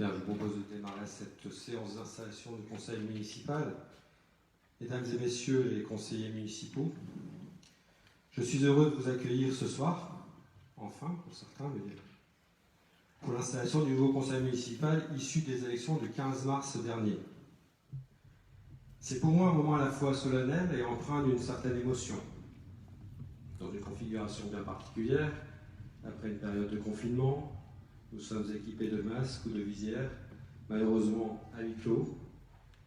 Bien, je vous propose de démarrer cette séance d'installation du conseil municipal. Mesdames et messieurs les conseillers municipaux, je suis heureux de vous accueillir ce soir, enfin pour certains, mais pour l'installation du nouveau conseil municipal issu des élections du 15 mars dernier. C'est pour moi un moment à la fois solennel et empreint d'une certaine émotion. Dans une configuration bien particulière, après une période de confinement, nous sommes équipés de masques ou de visières, malheureusement à huis clos,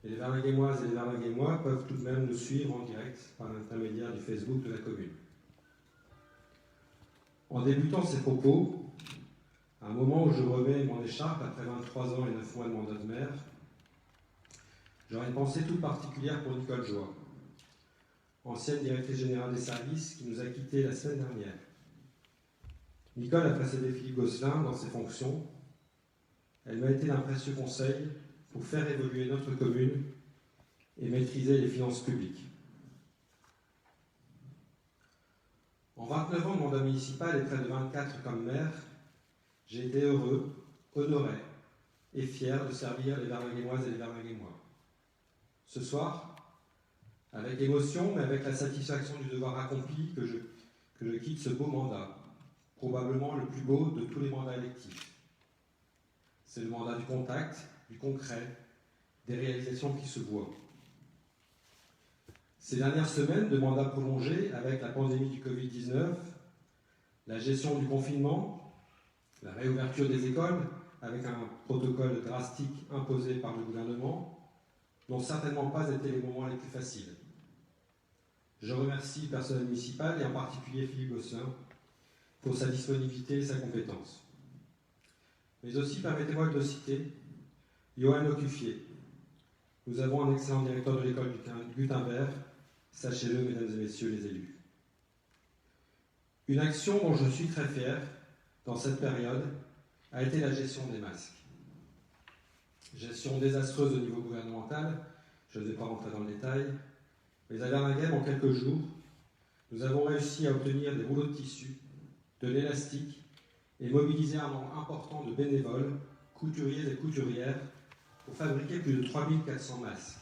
et les Verlinguémoises et les Verlinguémois peuvent tout de même nous suivre en direct par l'intermédiaire du Facebook de la commune. En débutant ces propos, à un moment où je remets mon écharpe après 23 ans et 9 mois de mandat de maire, j'aurais une pensée toute particulière pour Nicole Joie, ancienne directrice générale des services qui nous a quittés la semaine dernière. Nicole a précédé Philippe Gosselin dans ses fonctions. Elle m'a été d'un précieux conseil pour faire évoluer notre commune et maîtriser les finances publiques. En 29 ans de mandat municipal et près de 24 comme maire, j'ai été heureux, honoré et fier de servir les Verlinguémoises et les Verlinguémois. Ce soir, avec émotion, mais avec la satisfaction du devoir accompli, que je quitte ce beau mandat, probablement le plus beau de tous les mandats électifs. C'est le mandat du contact, du concret, des réalisations qui se voient. Ces dernières semaines de mandat prolongé avec la pandémie du Covid-19, la gestion du confinement, la réouverture des écoles avec un protocole drastique imposé par le gouvernement, n'ont certainement pas été les moments les plus faciles. Je remercie le personnel municipal et en particulier Philippe Gosselin pour sa disponibilité et sa compétence. Mais aussi, permettez-moi de le citer, Johan Ocuffier. Nous avons un excellent directeur de l'école du Gutenberg, sachez-le, mesdames et messieurs les élus. Une action dont je suis très fier dans cette période a été la gestion des masques. Gestion désastreuse au niveau gouvernemental, je ne vais pas rentrer dans le détail, mais à Verlinguem, en quelques jours, nous avons réussi à obtenir des rouleaux de tissu, de l'élastique et mobiliser un nombre important de bénévoles, couturiers et couturières pour fabriquer plus de 3400 masques.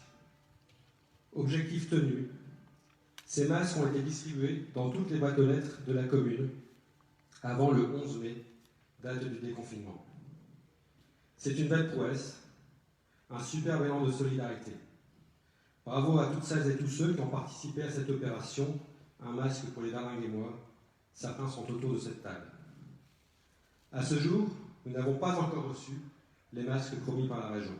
Objectif tenu, ces masques ont été distribués dans toutes les boîtes aux lettres de la commune avant le 11 mai, date du déconfinement. C'est une belle prouesse, un super élan de solidarité. Bravo à toutes celles et tous ceux qui ont participé à cette opération, un masque pour les Verlinguémois. Certains sont autour de cette table. À ce jour, nous n'avons pas encore reçu les masques promis par la région.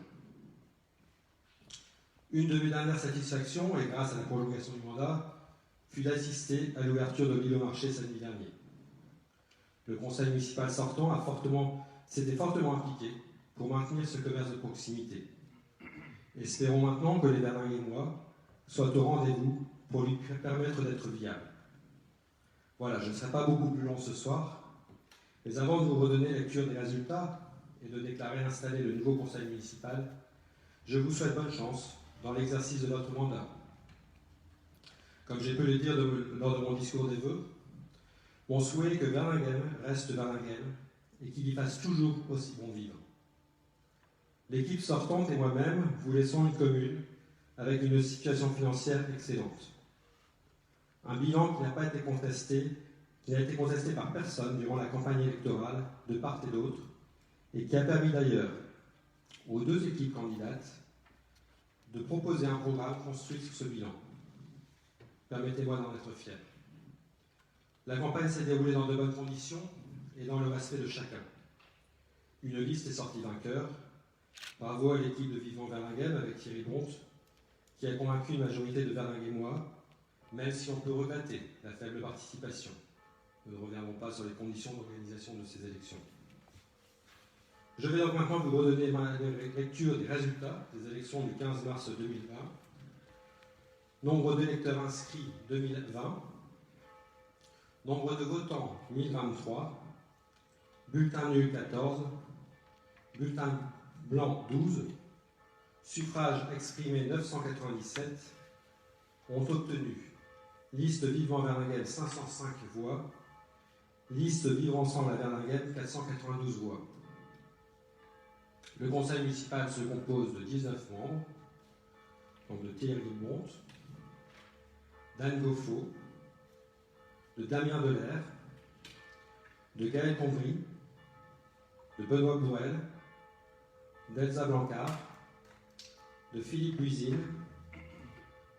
Une de mes dernières satisfactions, et grâce à la prolongation du mandat, fut d'assister à l'ouverture de l'île au marché samedi dernier. Le conseil municipal sortant s'était fortement impliqué pour maintenir ce commerce de proximité. Espérons maintenant que les Verlinguémois soient au rendez-vous pour lui permettre d'être viable. Voilà, je ne serai pas beaucoup plus long ce soir, mais avant de vous redonner lecture des résultats et de déclarer installer le nouveau conseil municipal, je vous souhaite bonne chance dans l'exercice de votre mandat. Comme j'ai pu le dire lors de mon discours des vœux, mon souhait est que Verlinguem reste Verlinguem et qu'il y fasse toujours aussi bon vivre. L'équipe sortante et moi-même vous laissons une commune avec une situation financière excellente. Un bilan qui n'a été contesté par personne durant la campagne électorale de part et d'autre, et qui a permis d'ailleurs aux deux équipes candidates de proposer un programme construit sur ce bilan. Permettez-moi d'en être fier. La campagne s'est déroulée dans de bonnes conditions et dans le respect de chacun. Une liste est sortie vainqueur. Bravo à l'équipe de Vivement Verlinguem avec Thierry Bonte, qui a convaincu une majorité de Verlinguémois, même si on peut regretter la faible participation. Nous ne reviendrons pas sur les conditions d'organisation de ces élections. Je vais donc maintenant vous redonner ma lecture des résultats des élections du 15 mars 2020. Nombre d'électeurs inscrits 2020. Nombre de votants 1023. Bulletin nul 14. Bulletin blanc 12. Suffrages exprimés 997. Ont obtenu liste Vivement Verlinguem 505 voix. Liste Vivre Ensemble à Verlinguem 492 voix. Le conseil municipal se compose de 19 membres, donc de Thierry Bonte, d'Anne Goffo, de Damien Delair, de Gaël Combry, de Benoît Bourrel, d'Elsa Blancard, de Philippe Luisine,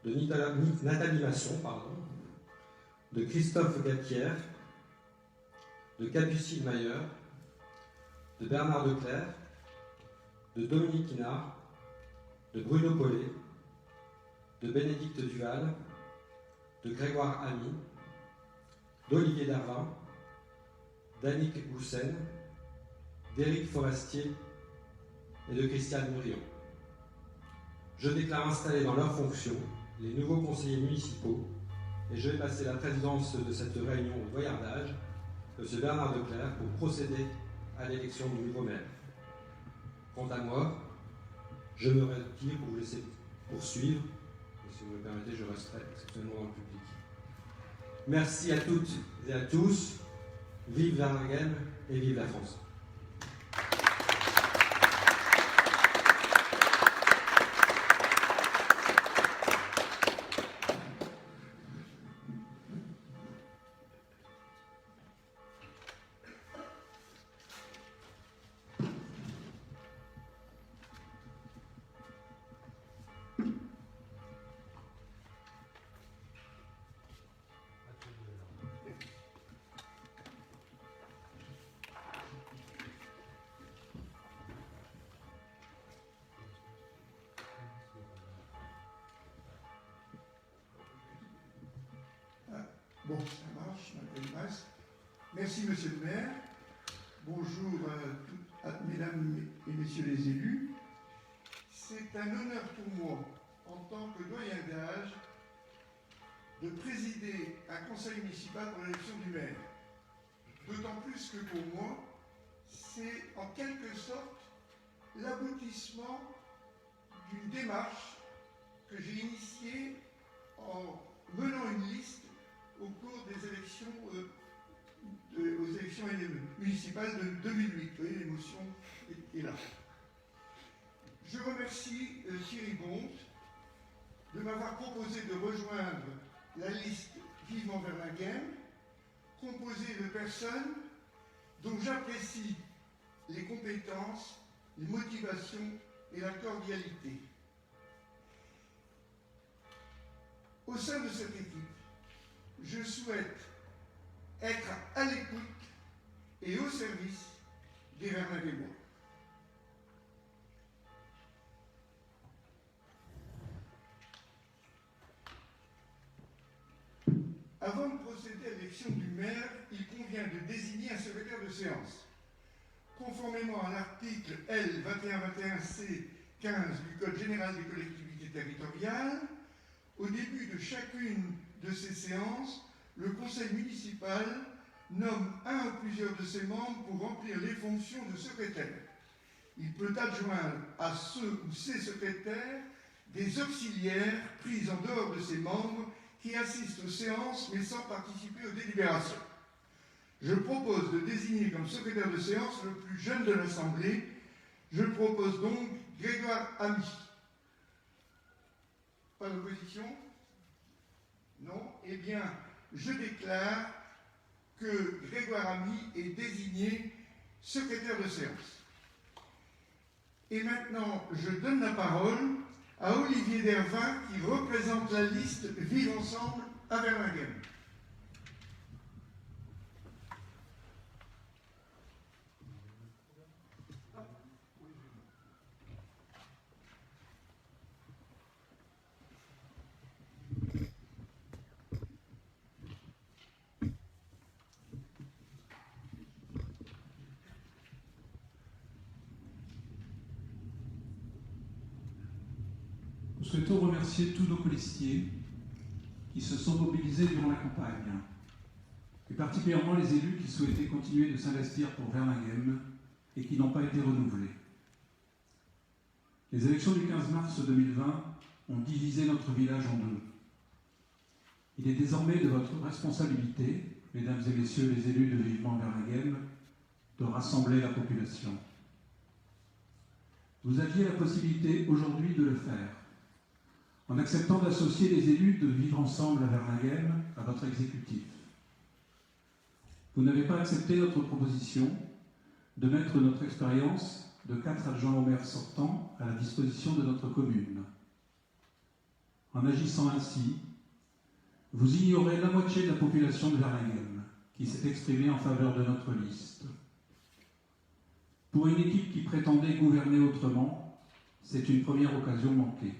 de Nathalie Masson, de Christophe Gatière, de Capucine Mayer, de Bernard Declerc, de Dominique Hinard, de Bruno Paulet, de Bénédicte Duval, de Grégoire Ami, d'Olivier Darvin, d'Annick Goussen, d'Éric Forestier et de Christiane Murion. Je déclare installés dans leurs fonctions les nouveaux conseillers municipaux et je vais passer la présidence de cette réunion au doyardage, M. Bernard Declerc, pour procéder à l'élection du nouveau maire. Quant à moi, je me retire pour vous laisser poursuivre, et si vous me permettez, je resterai exceptionnellement dans le public. Merci à toutes et à tous. Vive Verlinghem et vive la France. Bon, ça marche, je m'appelle Mas. Merci, monsieur le maire. Bonjour à mesdames et messieurs les élus. C'est un honneur pour moi, en tant que doyen d'âge, de présider un conseil municipal pour l'élection du maire. D'autant plus que pour moi, c'est en quelque sorte l'aboutissement d'une démarche que j'ai initiée en menant une liste au cours des élections, aux élections municipales de 2008. Vous voyez, l'émotion est là. Je remercie Thierry Bonte de m'avoir proposé de rejoindre la liste Vivement Verlinghem, composée de personnes dont j'apprécie les compétences, les motivations et la cordialité. Au sein de cette équipe, je souhaite être à l'écoute et au service des Verlinghemois. Avant de procéder à l'élection du maire, il convient de désigner un secrétaire de séance. Conformément à l'article L. 2121C15 du Code général des collectivités territoriales, au début de chacune de ces séances, le conseil municipal nomme un ou plusieurs de ses membres pour remplir les fonctions de secrétaire. Il peut adjoindre à ceux ou ces secrétaires des auxiliaires pris en dehors de ses membres qui assistent aux séances mais sans participer aux délibérations. Je propose de désigner comme secrétaire de séance le plus jeune de l'Assemblée. Je propose donc Grégoire Ami. Pas d'opposition ? Non ? Eh bien, je déclare que Grégoire Ami est désigné secrétaire de séance. Et maintenant, je donne la parole à Olivier Dervin qui représente la liste Vivre ensemble à Verlinghem. Nous souhaitons remercier tous nos colistiers qui se sont mobilisés durant la campagne, et particulièrement les élus qui souhaitaient continuer de s'investir pour Verlinghem et qui n'ont pas été renouvelés. Les élections du 15 mars 2020 ont divisé notre village en deux. Il est désormais de votre responsabilité, mesdames et messieurs les élus de Vivement Verlinghem, de rassembler la population. vous aviez la possibilité aujourd'hui de le faire, en acceptant d'associer les élus de vivre ensemble à Verlinghem à votre exécutif. Vous n'avez pas accepté notre proposition de mettre notre expérience de 4 adjoints au maire sortants à la disposition de notre commune. En agissant ainsi, vous ignorez la moitié de la population de Verlinghem qui s'est exprimée en faveur de notre liste. Pour une équipe qui prétendait gouverner autrement, c'est une première occasion manquée.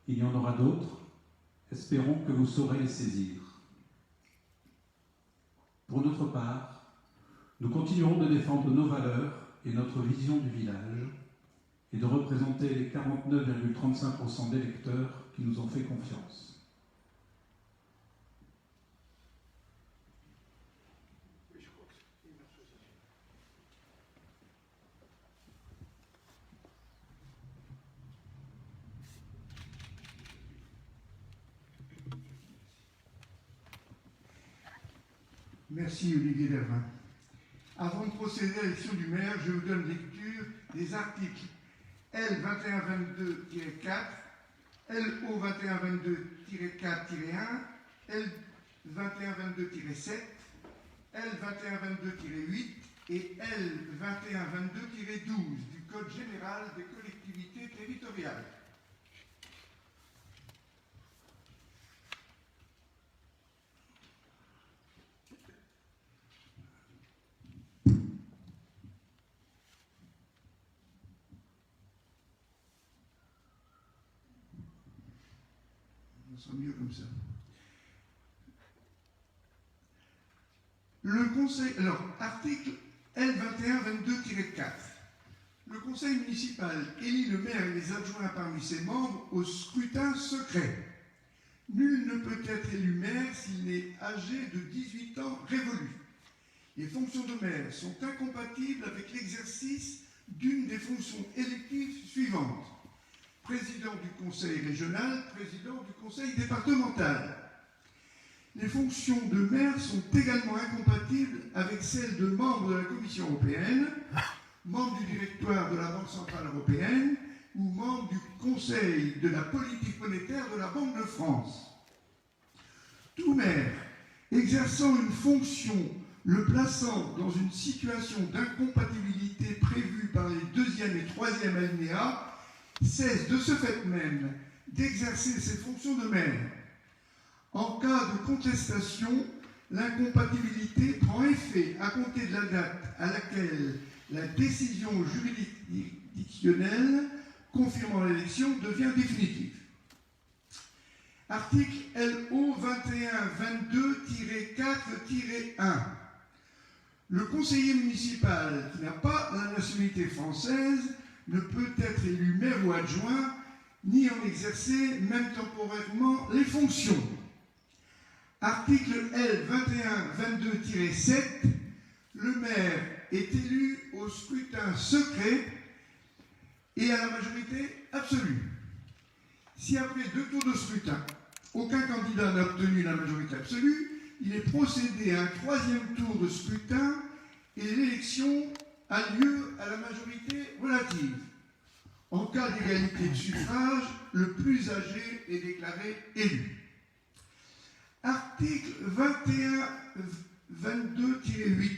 Il y en aura d'autres, espérons que vous saurez les saisir. Pour notre part, nous continuerons de défendre nos valeurs et notre vision du village et de représenter les 49,35% d'électeurs qui nous ont fait confiance. Merci Olivier Dervin. Avant de procéder à l'élection du maire, je vous donne lecture des articles L 2122-4, LO 2122-4-1, L 2122-7, L 2122-8 et L 2122-12 du Code général des collectivités territoriales. Mieux comme ça. Le Conseil, alors, article L2122-4. Le Conseil municipal élit le maire et les adjoints parmi ses membres au scrutin secret. Nul ne peut être élu maire s'il n'est âgé de 18 ans révolus. Les fonctions de maire sont incompatibles avec l'exercice d'une des fonctions électives suivantes. Président du conseil régional, président du conseil départemental. Les fonctions de maire sont également incompatibles avec celles de membre de la Commission européenne, membre du directoire de la Banque centrale européenne ou membre du conseil de la politique monétaire de la Banque de France. Tout maire exerçant une fonction le plaçant dans une situation d'incompatibilité prévue par les 2e et 3e alinéas cesse de ce fait même d'exercer ses fonctions de maire. En cas de contestation, l'incompatibilité prend effet à compter de la date à laquelle la décision juridictionnelle confirmant l'élection devient définitive. Article LO 2122-4-1. Le conseiller municipal qui n'a pas la nationalité française ne peut être élu maire ou adjoint, ni en exercer, même temporairement, les fonctions. Article L 2122-7, le maire est élu au scrutin secret et à la majorité absolue. Si après 2 tours de scrutin, aucun candidat n'a obtenu la majorité absolue, il est procédé à un 3e tour de scrutin et l'élection a lieu à la majorité relative. En cas d'égalité de suffrage, le plus âgé est déclaré élu. Article 2122-8.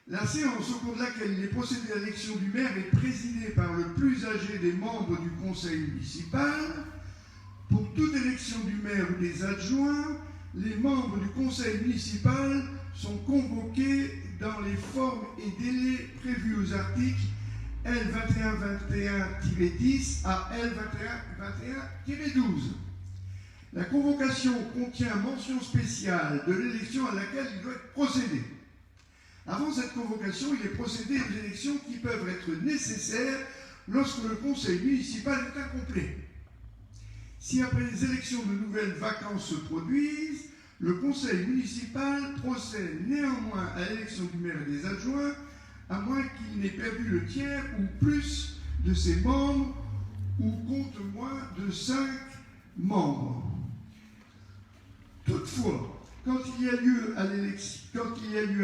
La séance au cours de laquelle il est procédé à l'élection du maire est présidée par le plus âgé des membres du conseil municipal. Pour toute élection du maire ou des adjoints, les membres du conseil municipal sont convoqués dans les formes et délais prévus aux articles L 2121-10 à L 2121-12. La convocation contient mention spéciale de l'élection à laquelle il doit être procédé. Avant cette convocation, il est procédé aux élections qui peuvent être nécessaires lorsque le conseil municipal est incomplet. Si après les élections de nouvelles vacances se produisent, le conseil municipal procède néanmoins à l'élection du maire et des adjoints, à moins qu'il n'ait perdu le tiers ou plus de ses membres ou compte moins de 5 membres. Toutefois, quand il y a lieu à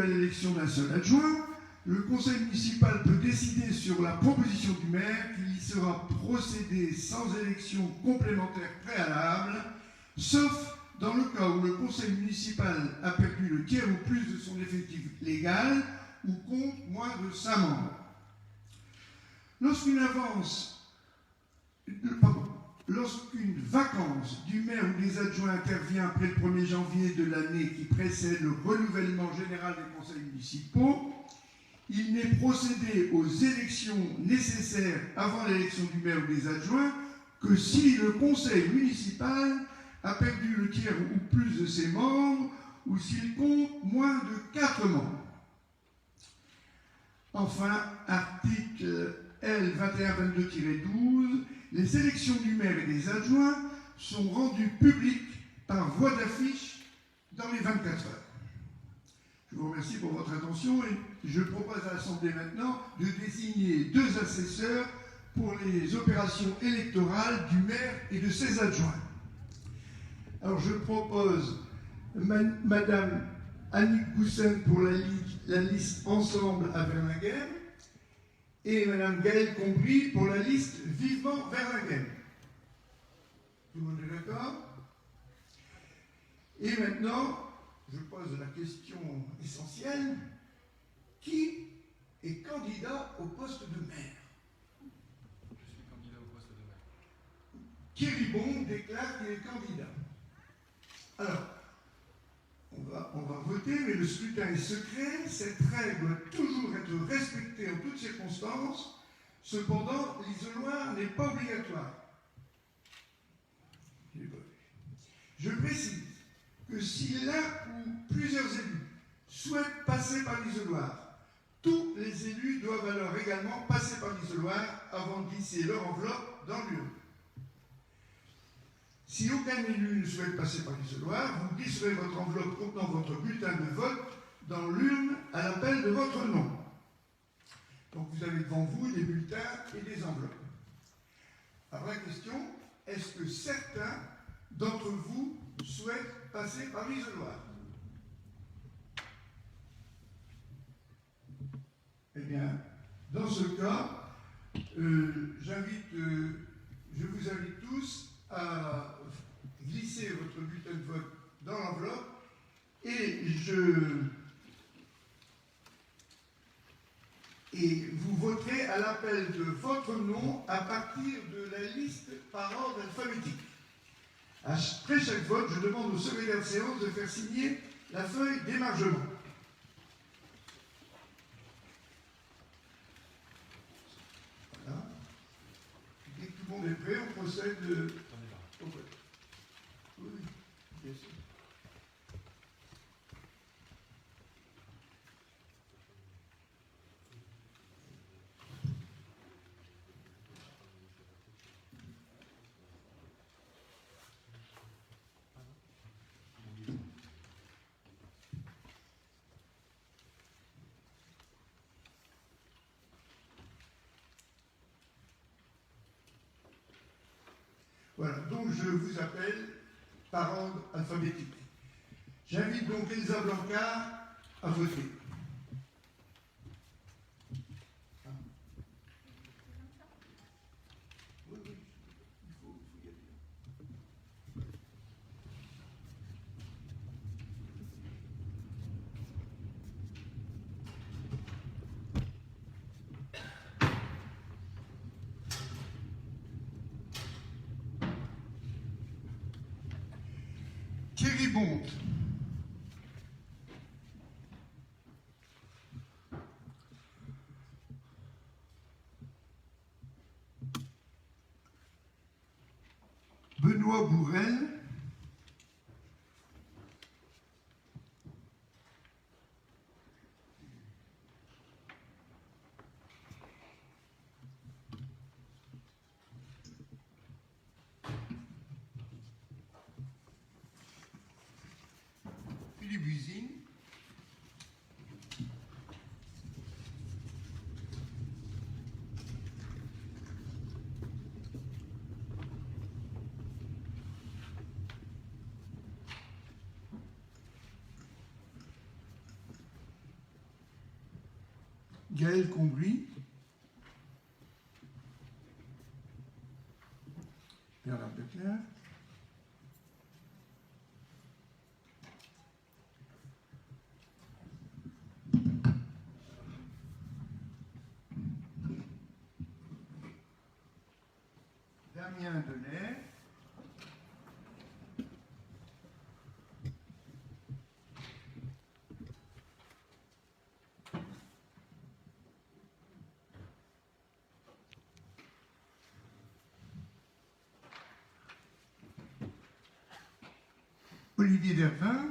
l'élection d'un seul adjoint, le conseil municipal peut décider sur la proposition du maire qu'il y sera procédé sans élection complémentaire préalable, sauf dans le cas où le conseil municipal a perdu le tiers ou plus de son effectif légal ou compte moins de 5 membres. Lorsqu'une vacance du maire ou des adjoints intervient après le 1er janvier de l'année qui précède le renouvellement général des conseils municipaux, il n'est procédé aux élections nécessaires avant l'élection du maire ou des adjoints que si le conseil municipal a perdu le tiers ou plus de ses membres ou s'il compte moins de 4 membres. Enfin, article L 2122-12, les élections du maire et des adjoints sont rendues publiques par voie d'affiche dans les 24 heures. Je vous remercie pour votre attention et je propose à l'Assemblée maintenant de désigner 2 assesseurs pour les opérations électorales du maire et de ses adjoints. Alors je propose Madame Annick Goussen pour la liste Ensemble à Verlinghem et Madame Gaëlle Combry pour la liste Vivement Verlinghem. Tout le monde est d'accord? Et maintenant, je pose la question essentielle. Qui est candidat au poste de maire? Je suis candidat au poste de maire. Thierry Bon déclare qu'il est candidat. Alors, on va voter, mais le scrutin est secret. Cette règle doit toujours être respectée en toutes circonstances. Cependant, l'isoloir n'est pas obligatoire. Je précise que si l'un ou plusieurs élus souhaitent passer par l'isoloir, tous les élus doivent alors également passer par l'isoloir avant de glisser leur enveloppe dans l'urne. Si aucun élu ne souhaite passer par l'isoloir, vous glisserez votre enveloppe contenant votre bulletin de vote dans l'urne à l'appel de votre nom. Donc vous avez devant vous des bulletins et des enveloppes. Alors la question, est-ce que certains d'entre vous souhaitent passer par l'isoloir? Eh bien, dans ce cas, je vous invite tous à glisser votre bulletin de vote dans l'enveloppe et vous voterez à l'appel de votre nom à partir de la liste par ordre alphabétique. Après chaque vote, je demande au secrétaire de séance de faire signer la feuille d'émargement. Voilà. Dès que tout le monde est prêt, on procède au vote. Oui, bien sûr. Voilà, donc je vous appelle par ordre alphabétique. J'invite donc Elsa Blanca à voter. Oui, oui, il faut y aller. Thierry Bonte. Benoît Bourrel. Philippe Buisine. Gaël Combry, Bernard Beckler, Damien Delay, Olivier Dervin,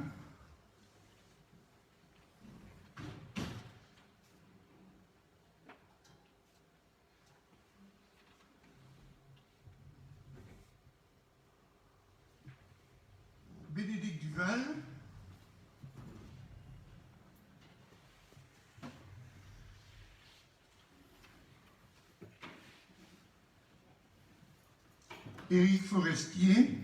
Bénédicte Duval, Éric Forestier,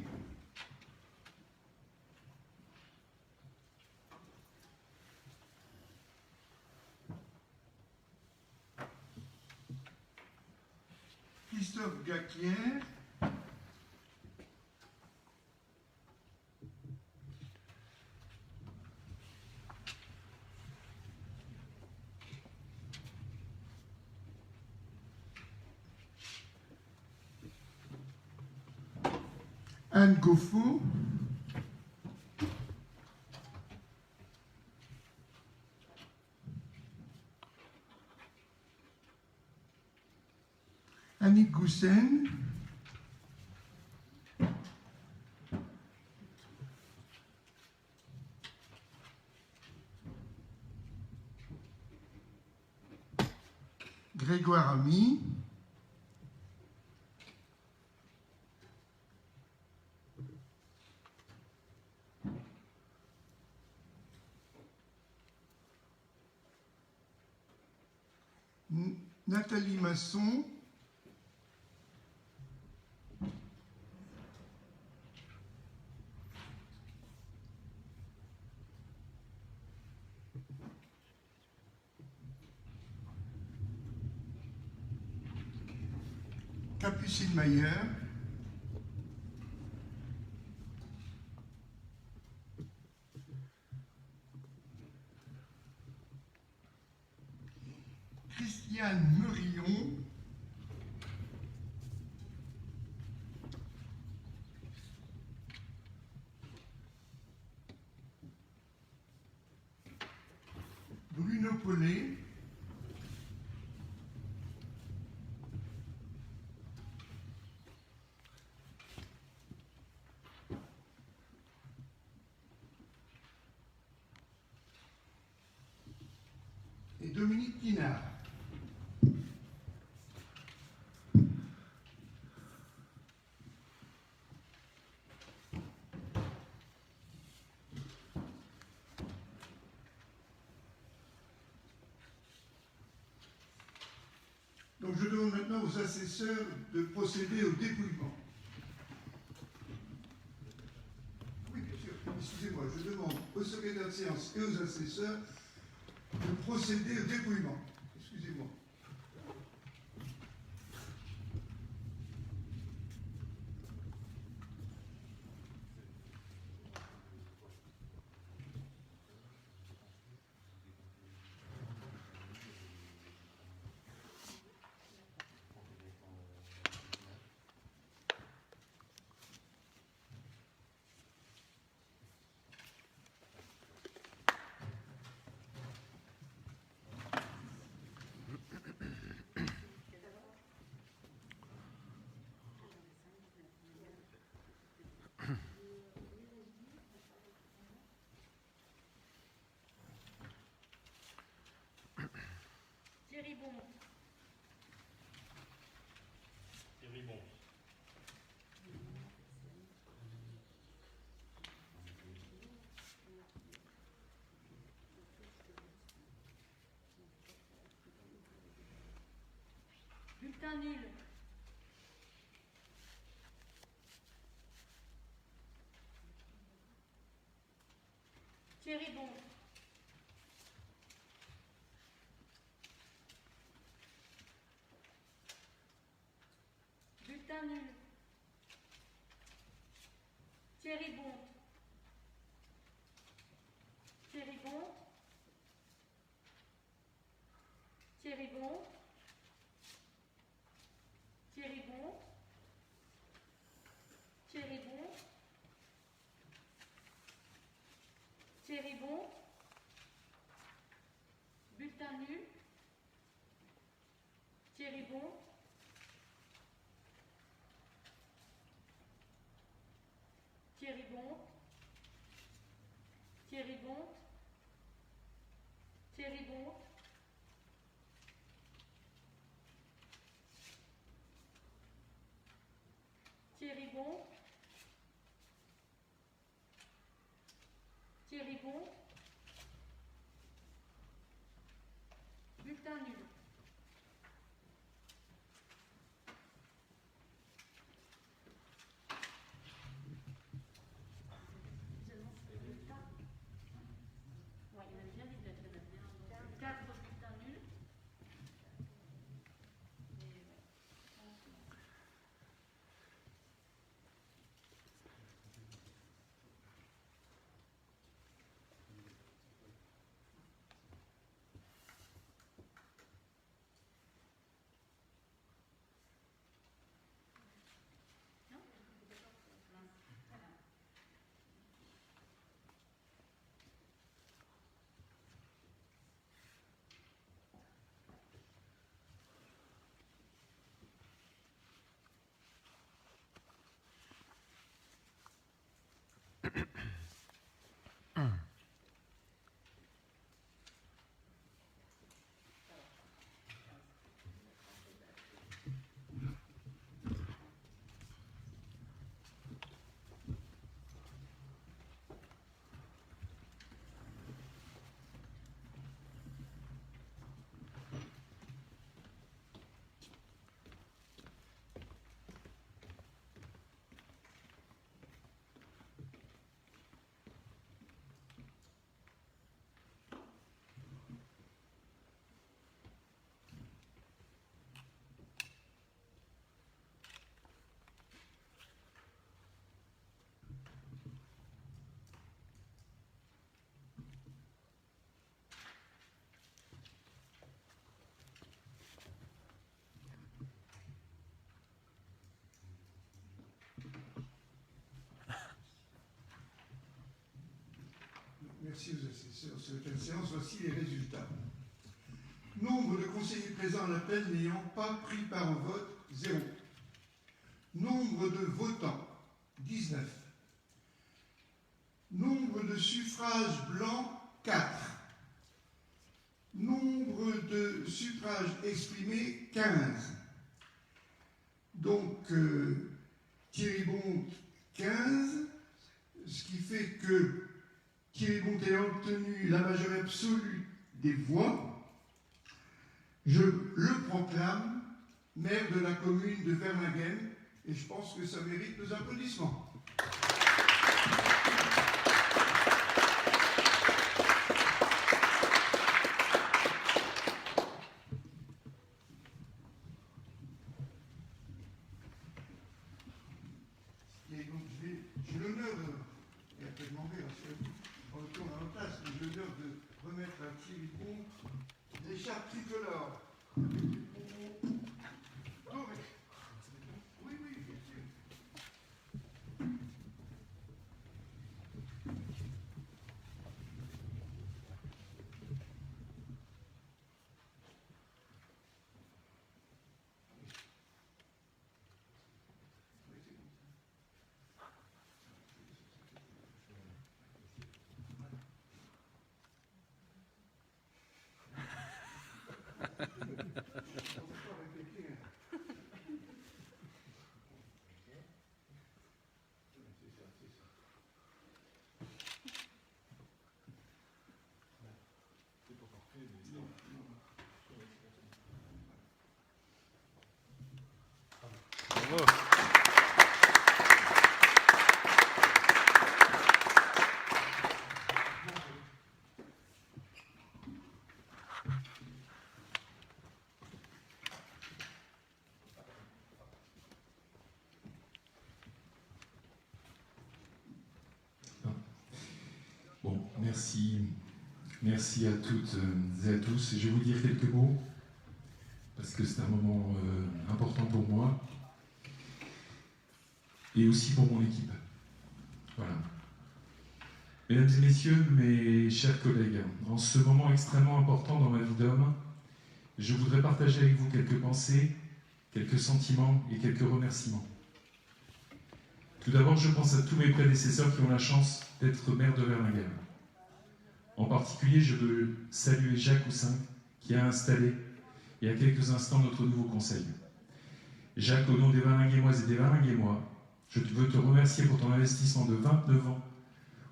Christophe Gacquière, Anne Goffo, Annick Goussen, Grégoire Ami, Nathalie Masson, Capucine Mayer, Christiane Merillon, Bruno Paulet, et Dominique Guinard. Donc je demande maintenant aux assesseurs de procéder au dépouillement. Oui, bien sûr. Excusez-moi, je demande au secrétaire de séance et aux assesseurs de procéder au dépouillement. Excusez-moi. Thierry Bon. Thierry Bon. Bulletin nul. Thierry Bon. Bulletin nul. Thierry Bonte. Thierry Bonte. Thierry Bonte. Thierry Bonte. Thierry Bonte. Thierry Bonte. Bulletin nul. Thierry Bonte. Thierry Bonte. Thierry Bonte. Thierry Bonte. Thierry Bonte. Thierry Bonte. Bulletin nul. Ouais, il avait bien dit d'être là. 4 bulletins nuls. Merci aux assesseurs sur cette séance. Voici les résultats. Nombre de conseillers présents à l'appel n'ayant pas pris part au vote, 0. Nombre de votants, 19. Nombre de suffrages blancs, 4. Nombre de suffrages exprimés, 15. Donc, Thierry Bonte, 15, ce qui fait que Thierry Bonte a obtenu la majorité absolue des voix. Je le proclame maire de la commune de Verlingen et je pense que ça mérite nos applaudissements. Et donc j'ai l'honneur et à peut demander, on retourne à notre place, mais j'ai l'honneur de remettre à Thierry Bonte l'écharpe tricolore. Oui, oui, bien sûr. merci. Merci à toutes et à tous. Je vais vous dire quelques mots, parce que c'est un moment important pour moi, et aussi pour mon équipe. Voilà. Mesdames et messieurs, mes chers collègues, en ce moment extrêmement important dans ma vie d'homme, je voudrais partager avec vous quelques pensées, quelques sentiments et quelques remerciements. Tout d'abord, je pense à tous mes prédécesseurs qui ont la chance d'être maire de Verlinghem. En particulier, je veux saluer Jacques Houssin, qui a installé, il y a quelques instants, notre nouveau conseil. Jacques, au nom des Verlinghemoises et des Verlinghemois, je veux te remercier pour ton investissement de 29 ans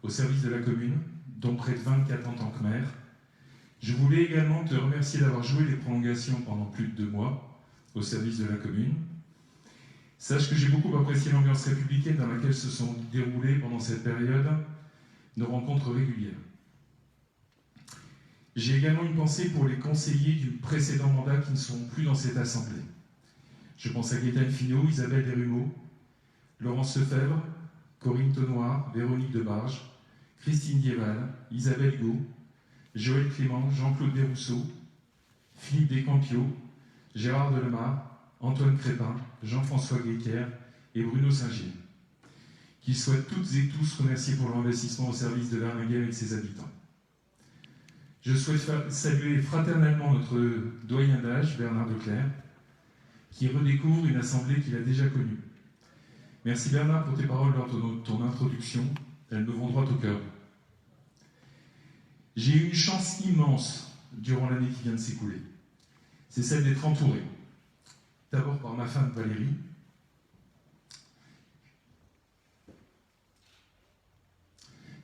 au service de la commune, dont près de 24 en tant que maire. Je voulais également te remercier d'avoir joué les prolongations pendant plus de 2 mois au service de la commune. Sache que j'ai beaucoup apprécié l'ambiance républicaine dans laquelle se sont déroulées pendant cette période nos rencontres régulières. J'ai également une pensée pour les conseillers du précédent mandat qui ne sont plus dans cette assemblée. Je pense à Gaëtane Finot, Isabelle Desrumeaux, Laurence Lefebvre, Corinne Tonoir, Véronique Debarge, Christine Dieval, Isabelle Hugo, Joël Clément, Jean-Claude Desrousseaux, Philippe Descampiaux, Gérard Delemar, Antoine Crépin, Jean-François Guéquer et Bruno Singier, qui soient toutes et tous remerciés pour leur investissement au service de Verlinghem et de ses habitants. Je souhaite saluer fraternellement notre doyen d'âge, Bernard Declercq, qui redécouvre une assemblée qu'il a déjà connue. Merci Bernard pour tes paroles lors de ton introduction, elles me vont droit au cœur. J'ai eu une chance immense durant l'année qui vient de s'écouler. C'est celle d'être entouré. D'abord par ma femme Valérie,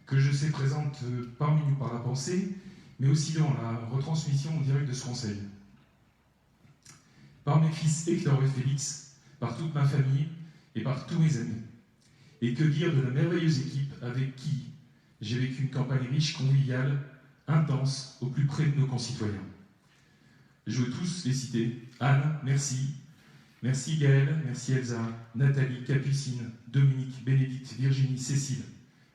que je sais présente parmi nous par la pensée, mais aussi dans la retransmission en direct de ce conseil. Par mes fils Hector et Félix, par toute ma famille et par tous mes amis. Et que dire de la merveilleuse équipe avec qui j'ai vécu une campagne riche, conviviale, intense, au plus près de nos concitoyens. Je veux tous les citer. Anne, merci. Merci Gaëlle, merci Elsa, Nathalie, Capucine, Dominique, Bénédicte, Virginie, Cécile,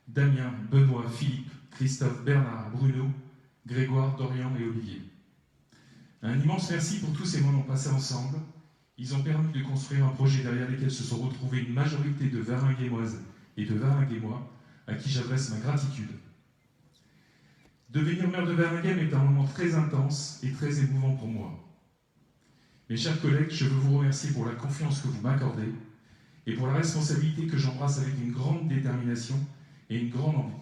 Damien, Benoît, Philippe, Christophe, Bernard, Bruno, Grégoire, Dorian et Olivier. Un immense merci pour tous ces moments passés ensemble. Ils ont permis de construire un projet derrière lequel se sont retrouvés une majorité de Verlinghemoises et de Verlinghemois à qui j'adresse ma gratitude. Devenir maire de Verlinghem est un moment très intense et très émouvant pour moi. Mes chers collègues, je veux vous remercier pour la confiance que vous m'accordez et pour la responsabilité que j'embrasse avec une grande détermination et une grande envie.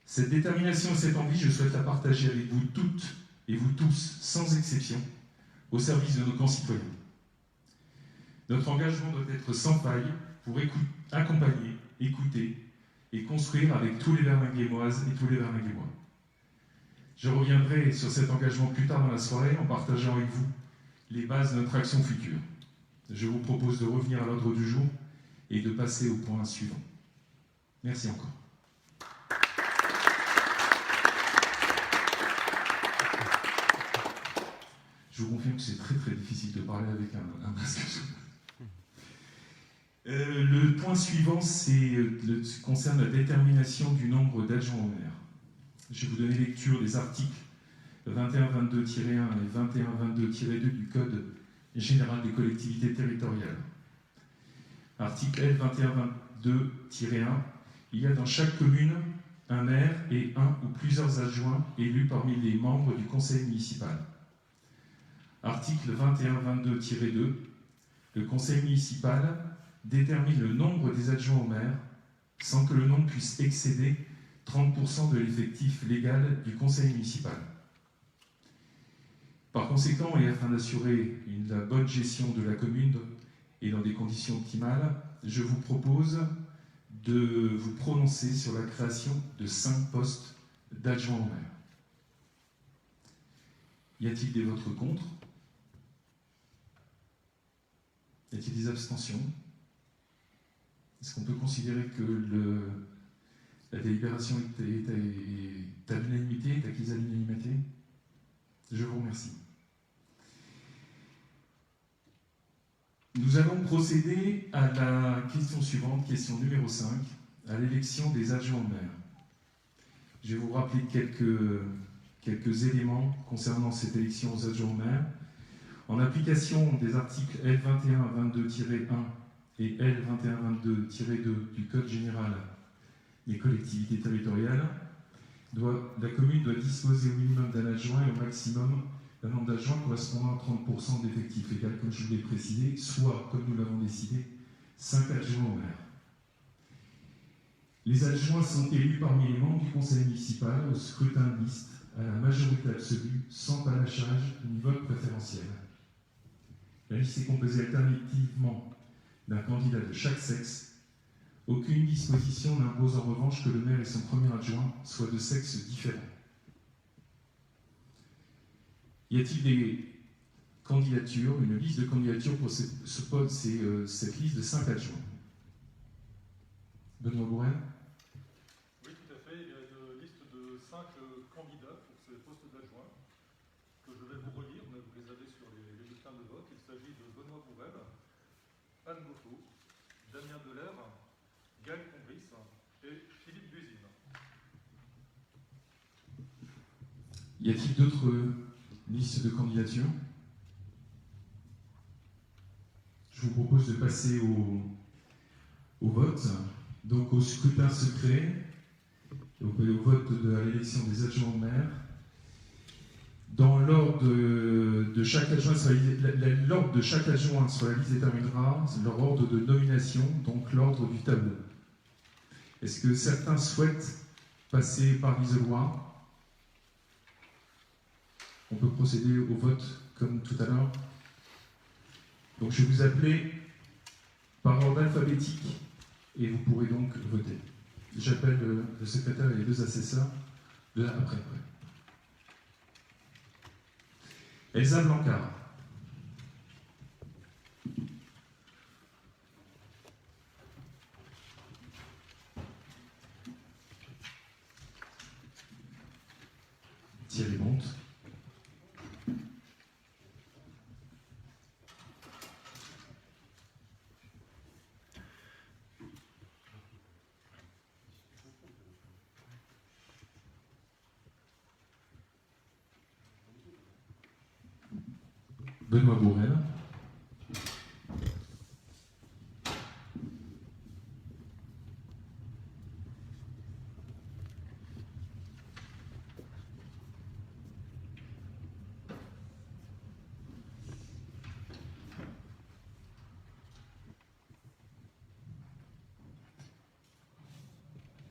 Cette détermination et cette envie, je souhaite la partager avec vous toutes et vous tous, sans exception, au service de nos concitoyens. Notre engagement doit être sans faille pour accompagner, écouter et construire avec tous les Verlinghemoises et tous les Verlinghemois. Je reviendrai sur cet engagement plus tard dans la soirée en partageant avec vous les bases de notre action future. Je vous propose de revenir à l'ordre du jour et de passer au point suivant. Merci encore. Je vous confirme que c'est très très difficile de parler avec un masque. Le point suivant concerne la détermination du nombre d'adjoints au maire. Je vais vous donner lecture des articles 2122-1 et 2122-2 du Code général des collectivités territoriales. Article L 2122-1, il y a dans chaque commune un maire et un ou plusieurs adjoints élus parmi les membres du conseil municipal. Article 2122-2, le conseil municipal détermine le nombre des adjoints au maire sans que le nombre puisse excéder 30% de l'effectif légal du conseil municipal. Par conséquent, et afin d'assurer la bonne gestion de la commune et dans des conditions optimales, je vous propose de vous prononcer sur la création de 5 postes d'adjoints au maire. Y a-t-il des votes contre? Y a-t-il des abstentions? Est-ce qu'on peut considérer que la délibération est à l'unanimité, est acquise à l'unanimité? Je vous remercie. Nous allons procéder à la question suivante, question numéro 5, à l'élection des adjoints au maire. je vais vous rappeler quelques éléments concernant cette élection aux adjoints au maire. En application des articles L2122-1 et L2122-2 du Code général des collectivités territoriales, la commune doit disposer au minimum d'un adjoint et au maximum d'un nombre d'adjoints correspondant à 30% d'effectifs légal, comme je vous l'ai précisé, soit, comme nous l'avons décidé, 5 adjoints au maire. Les adjoints sont élus parmi les membres du conseil municipal au scrutin de liste à la majorité absolue, sans panachage ni vote préférentiel. La liste est composée alternativement d'un candidat de chaque sexe. Aucune disposition n'impose en revanche que le maire et son premier adjoint soient de sexe différent. Y a-t-il des candidatures, une liste de candidatures pour cette liste de 5 adjoints? Benoît Bourrel? Oui, tout à fait. Il y a une liste de 5 candidats pour ce poste d'adjoint que je vais vous relire, mais vous les avez sur les bulletins de vote. Il s'agit de Benoît Bourrel, Anne Goffo, Damien Delaire, Gaël Combris et Philippe Buzine. Y a-t-il d'autres listes de candidatures? Je vous propose de passer au vote, donc au scrutin secret, au vote à l'élection des adjoints au maire. Dans l'ordre de chaque adjoint, l'ordre de chaque adjoint sur la liste déterminera leur ordre de nomination, donc l'ordre du tableau. Est-ce que certains souhaitent passer par l'isoloir? On peut procéder au vote comme tout à l'heure. Donc je vais vous appeler par ordre alphabétique et vous pourrez donc voter. J'appelle le secrétaire et les 2 assesseurs de là après. Elsa Blancard. Thierry Bonte. Benoît Bourrel.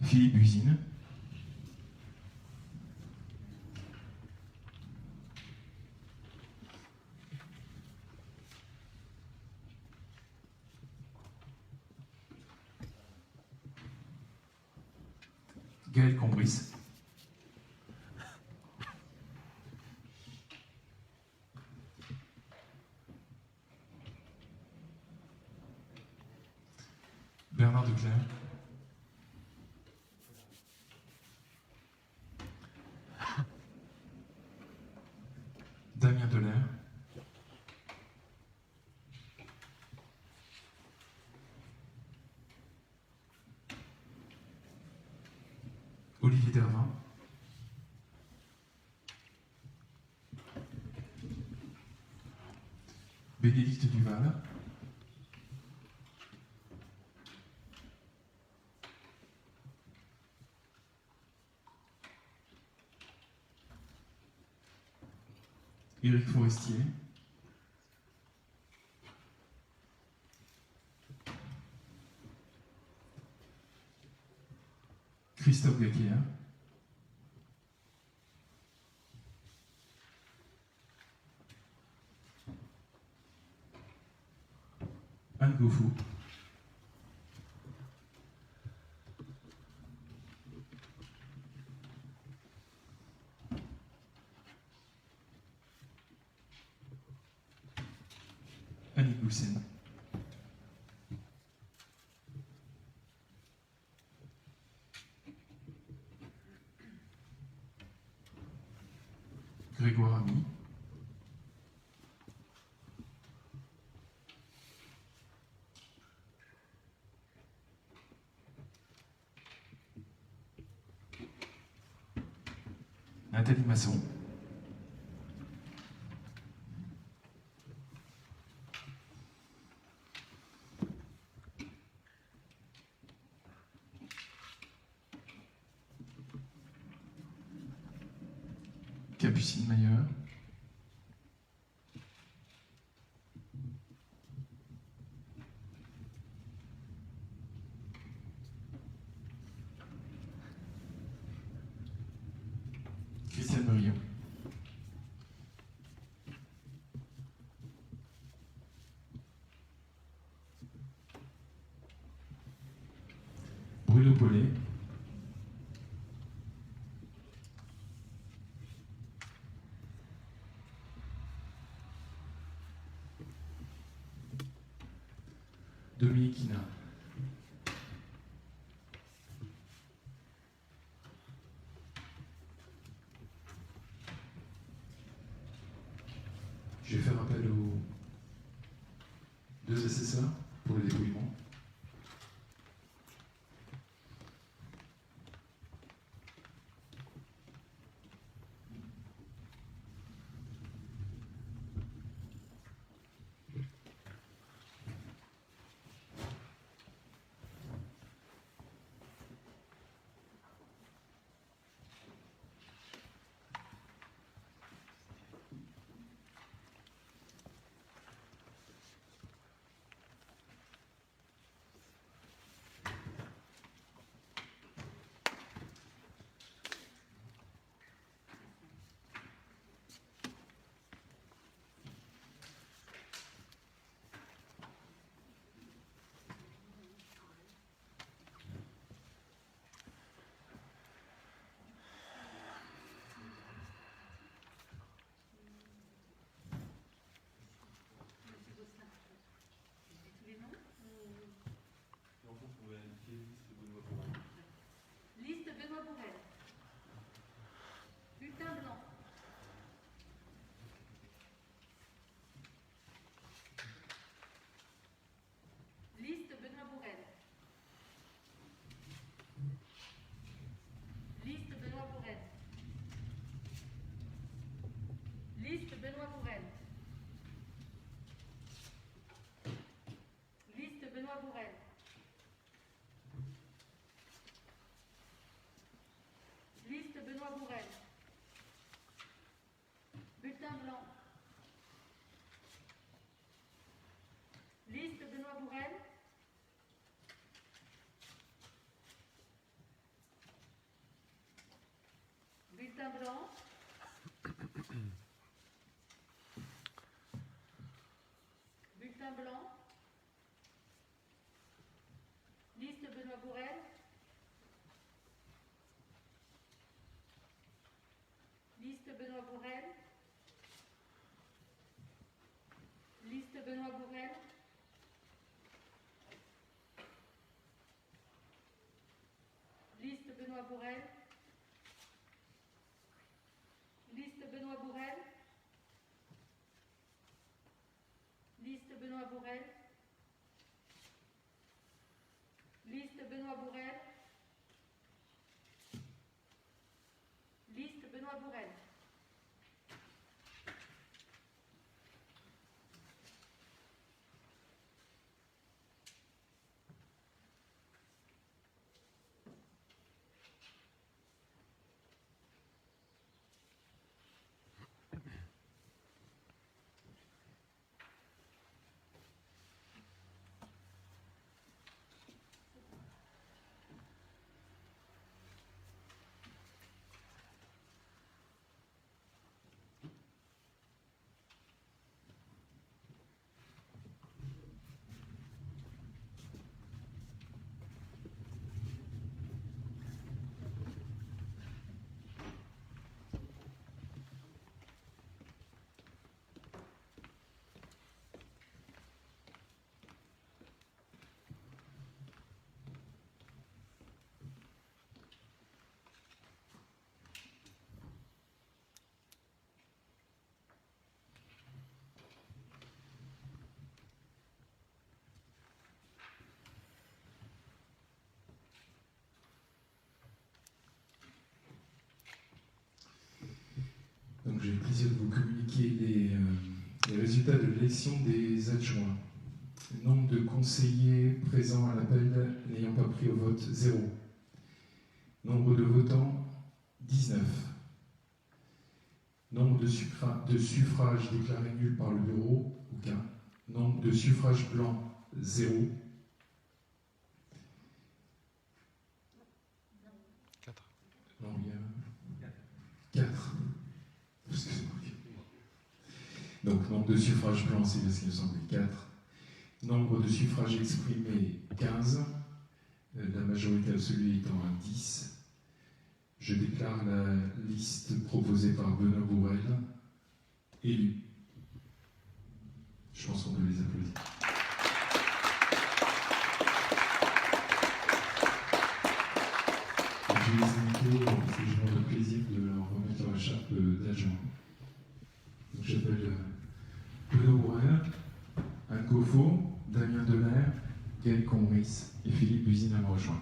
Philippe Buzine. Gaël Combris. Bernard Declerc. Damien Delaire. Olivier Dervin. Bénédicte Duval. Éric Forestier. Christophe Gaquière. Anne Goffo. Annick Boussen. Grégoire Ami. Nathalie Masson. Capucine Mayer. Christiane Brillon. Bruno Paulet. Dominique Hina. Je vais faire appel aux deux assesseurs pour le dépouillement. Tous les noms Et en fait, on va indiquer liste Benoît Bourrel. Liste Benoît Bourrel. Bulletin blanc. Liste Benoît Bourrel. Liste Benoît Bourrel. Liste Benoît Bourrel. Liste Benoît Bourrel. Liste Benoît Bourrel. Bulletin blanc. Liste Benoît Bourrel. Bulletin blanc. Bulletin blanc. Liste Benoît Bourrel. Liste Benoît Bourrel. Liste Benoît Bourrel. Liste Benoît Bourrel. Liste Benoît Bourrel. Liste Benoît Bourrel. Liste Benoît Bourrel. Liste Benoît Bourrel. plaisir de vous communiquer les résultats de l'élection des adjoints. Nombre de conseillers présents à l'appel n'ayant pas pris au vote, 0. Nombre de votants, 19. Nombre de suffrages déclarés nuls par le bureau, aucun. Nombre de suffrages blancs, 0. 4. Non, il y a 4. Excusez-moi. Donc, nombre de suffrages blancs, c'est bien ce qui me semblait, 4. Nombre de suffrages exprimés, 15. La majorité absolue étant à 10. Je déclare la liste proposée par Benoît Bourrel élue. Je pense qu'on peut les applaudir. Et je vais les inviter parce que j'ai le plaisir de leur remettre leur écharpe d'adjoint. Donc j'appelle Benoît Bourrel, Anne Coffot, Damien Delair, Gaël Conris et Philippe Buzine à me rejoindre.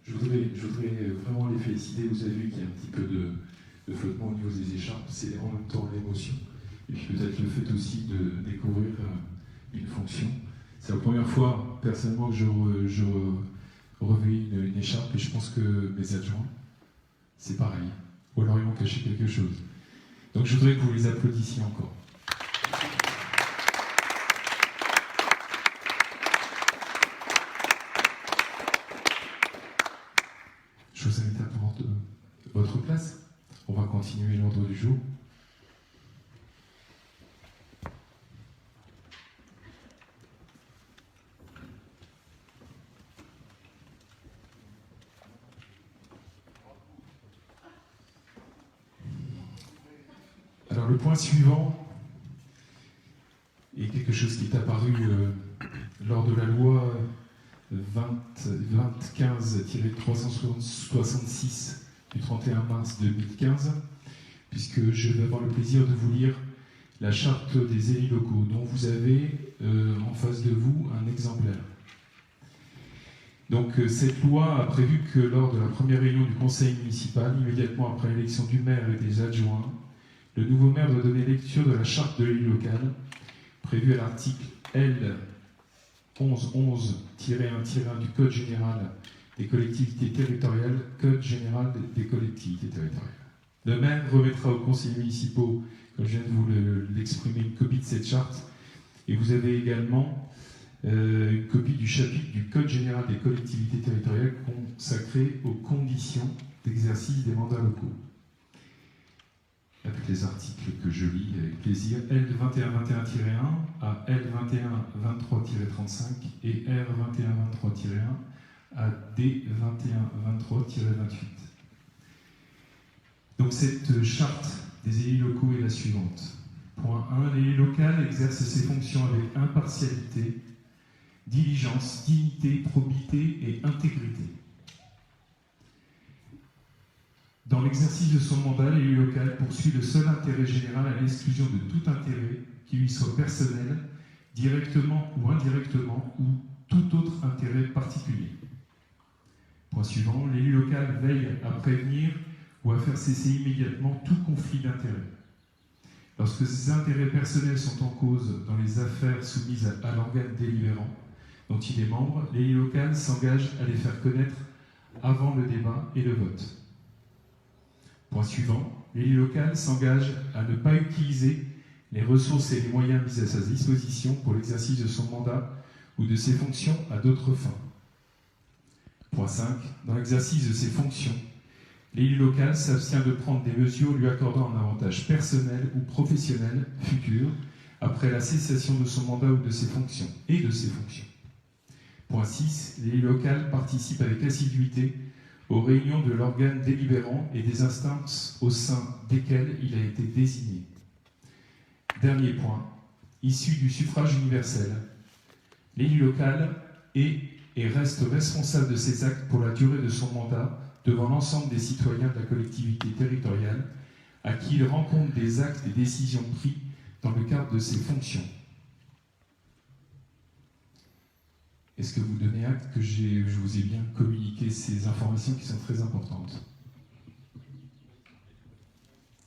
Je voudrais vraiment les féliciter. Vous avez vu qu'il y a un petit peu de flottement au niveau des écharpes. C'est en même temps l'émotion. Et puis peut-être le fait aussi de découvrir une fonction. C'est la première fois, personnellement, que je revais une écharpe et je pense que mes adjoints, c'est pareil. Ou alors ils m'ont caché quelque chose. Donc je voudrais que vous les applaudissiez encore. Je vous invite à prendre votre place. On va continuer l'ordre du jour. Alors le point suivant est quelque chose qui est apparu lors de la loi 2015-366 du 31 mars 2015, puisque je vais avoir le plaisir de vous lire la charte des élus locaux, dont vous avez en face de vous un exemplaire. Donc cette loi a prévu que lors de la première réunion du conseil municipal, immédiatement après l'élection du maire et des adjoints, le nouveau maire doit donner lecture de la charte de l'élu local, prévue à l'article L 1111-1-1 du Code général des collectivités territoriales, Code général des collectivités territoriales. Le maire remettra aux conseillers municipaux, comme je viens de vous l'exprimer, une copie de cette charte, et vous avez également une copie du chapitre du Code général des collectivités territoriales consacré aux conditions d'exercice des mandats locaux. Avec les articles que je lis avec plaisir, L2121-1 à L2123-35 et R2123-1 à D2123-28. Donc cette charte des élus locaux est la suivante. Point 1. L'élu local exerce ses fonctions avec impartialité, diligence, dignité, probité et intégrité. Dans l'exercice de son mandat, l'élu local poursuit le seul intérêt général à l'exclusion de tout intérêt qui lui soit personnel, directement ou indirectement, ou tout autre intérêt particulier. Point suivant, l'élu local veille à prévenir ou à faire cesser immédiatement tout conflit d'intérêts. Lorsque ces intérêts personnels sont en cause dans les affaires soumises à l'organe délibérant dont il est membre, l'élu local s'engage à les faire connaître avant le débat et le vote. Point suivant, l'élu local s'engage à ne pas utiliser les ressources et les moyens mis à sa disposition pour l'exercice de son mandat ou de ses fonctions à d'autres fins. Point 5. Dans l'exercice de ses fonctions, l'élu local s'abstient de prendre des mesures lui accordant un avantage personnel ou professionnel futur après la cessation de son mandat ou de ses fonctions et de ses fonctions. Point 6. L'élu local participe avec assiduité aux réunions de l'organe délibérant et des instances au sein desquelles il a été désigné. Dernier point. Issu du suffrage universel, l'élu local est et reste responsable de ses actes pour la durée de son mandat devant l'ensemble des citoyens de la collectivité territoriale à qui il rend compte des actes et décisions pris dans le cadre de ses fonctions. Est-ce que vous donnez acte que je vous ai bien communiqué ces informations qui sont très importantes?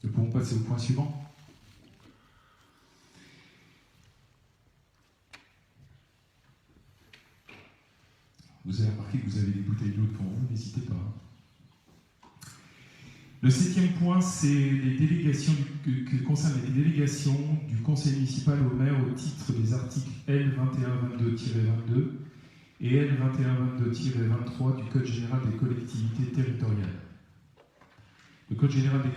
Nous pouvons passer au point suivant. Vous avez remarqué que vous avez des bouteilles d'eau devant vous, n'hésitez pas. Le 7e point, c'est les délégations qui concernent les délégations du conseil municipal au maire au titre des articles L2122-22 et L2122-23 du Code général des collectivités territoriales. Le Code général des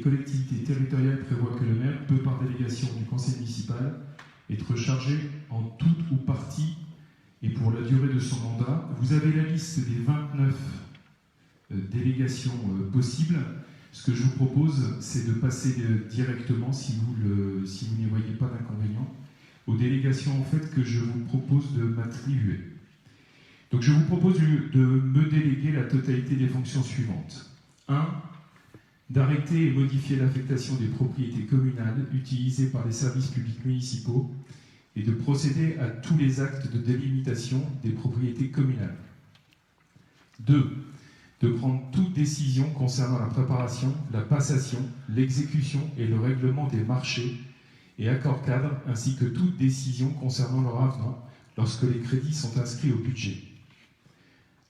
collectivités territoriales prévoit que le maire peut, par délégation du conseil municipal, être chargé en tout ou partie et pour la durée de son mandat. Vous avez la liste des 29 délégations possibles. Ce que je vous propose, c'est de passer directement, si vous n'y voyez pas d'inconvénient, aux délégations en fait que je vous propose de m'attribuer. Donc je vous propose de me déléguer la totalité des fonctions suivantes. 1. D'arrêter et modifier l'affectation des propriétés communales utilisées par les services publics municipaux et de procéder à tous les actes de délimitation des propriétés communales. 2. De prendre toute décision concernant la préparation, la passation, l'exécution et le règlement des marchés et accords cadres, ainsi que toute décision concernant leur avenant lorsque les crédits sont inscrits au budget.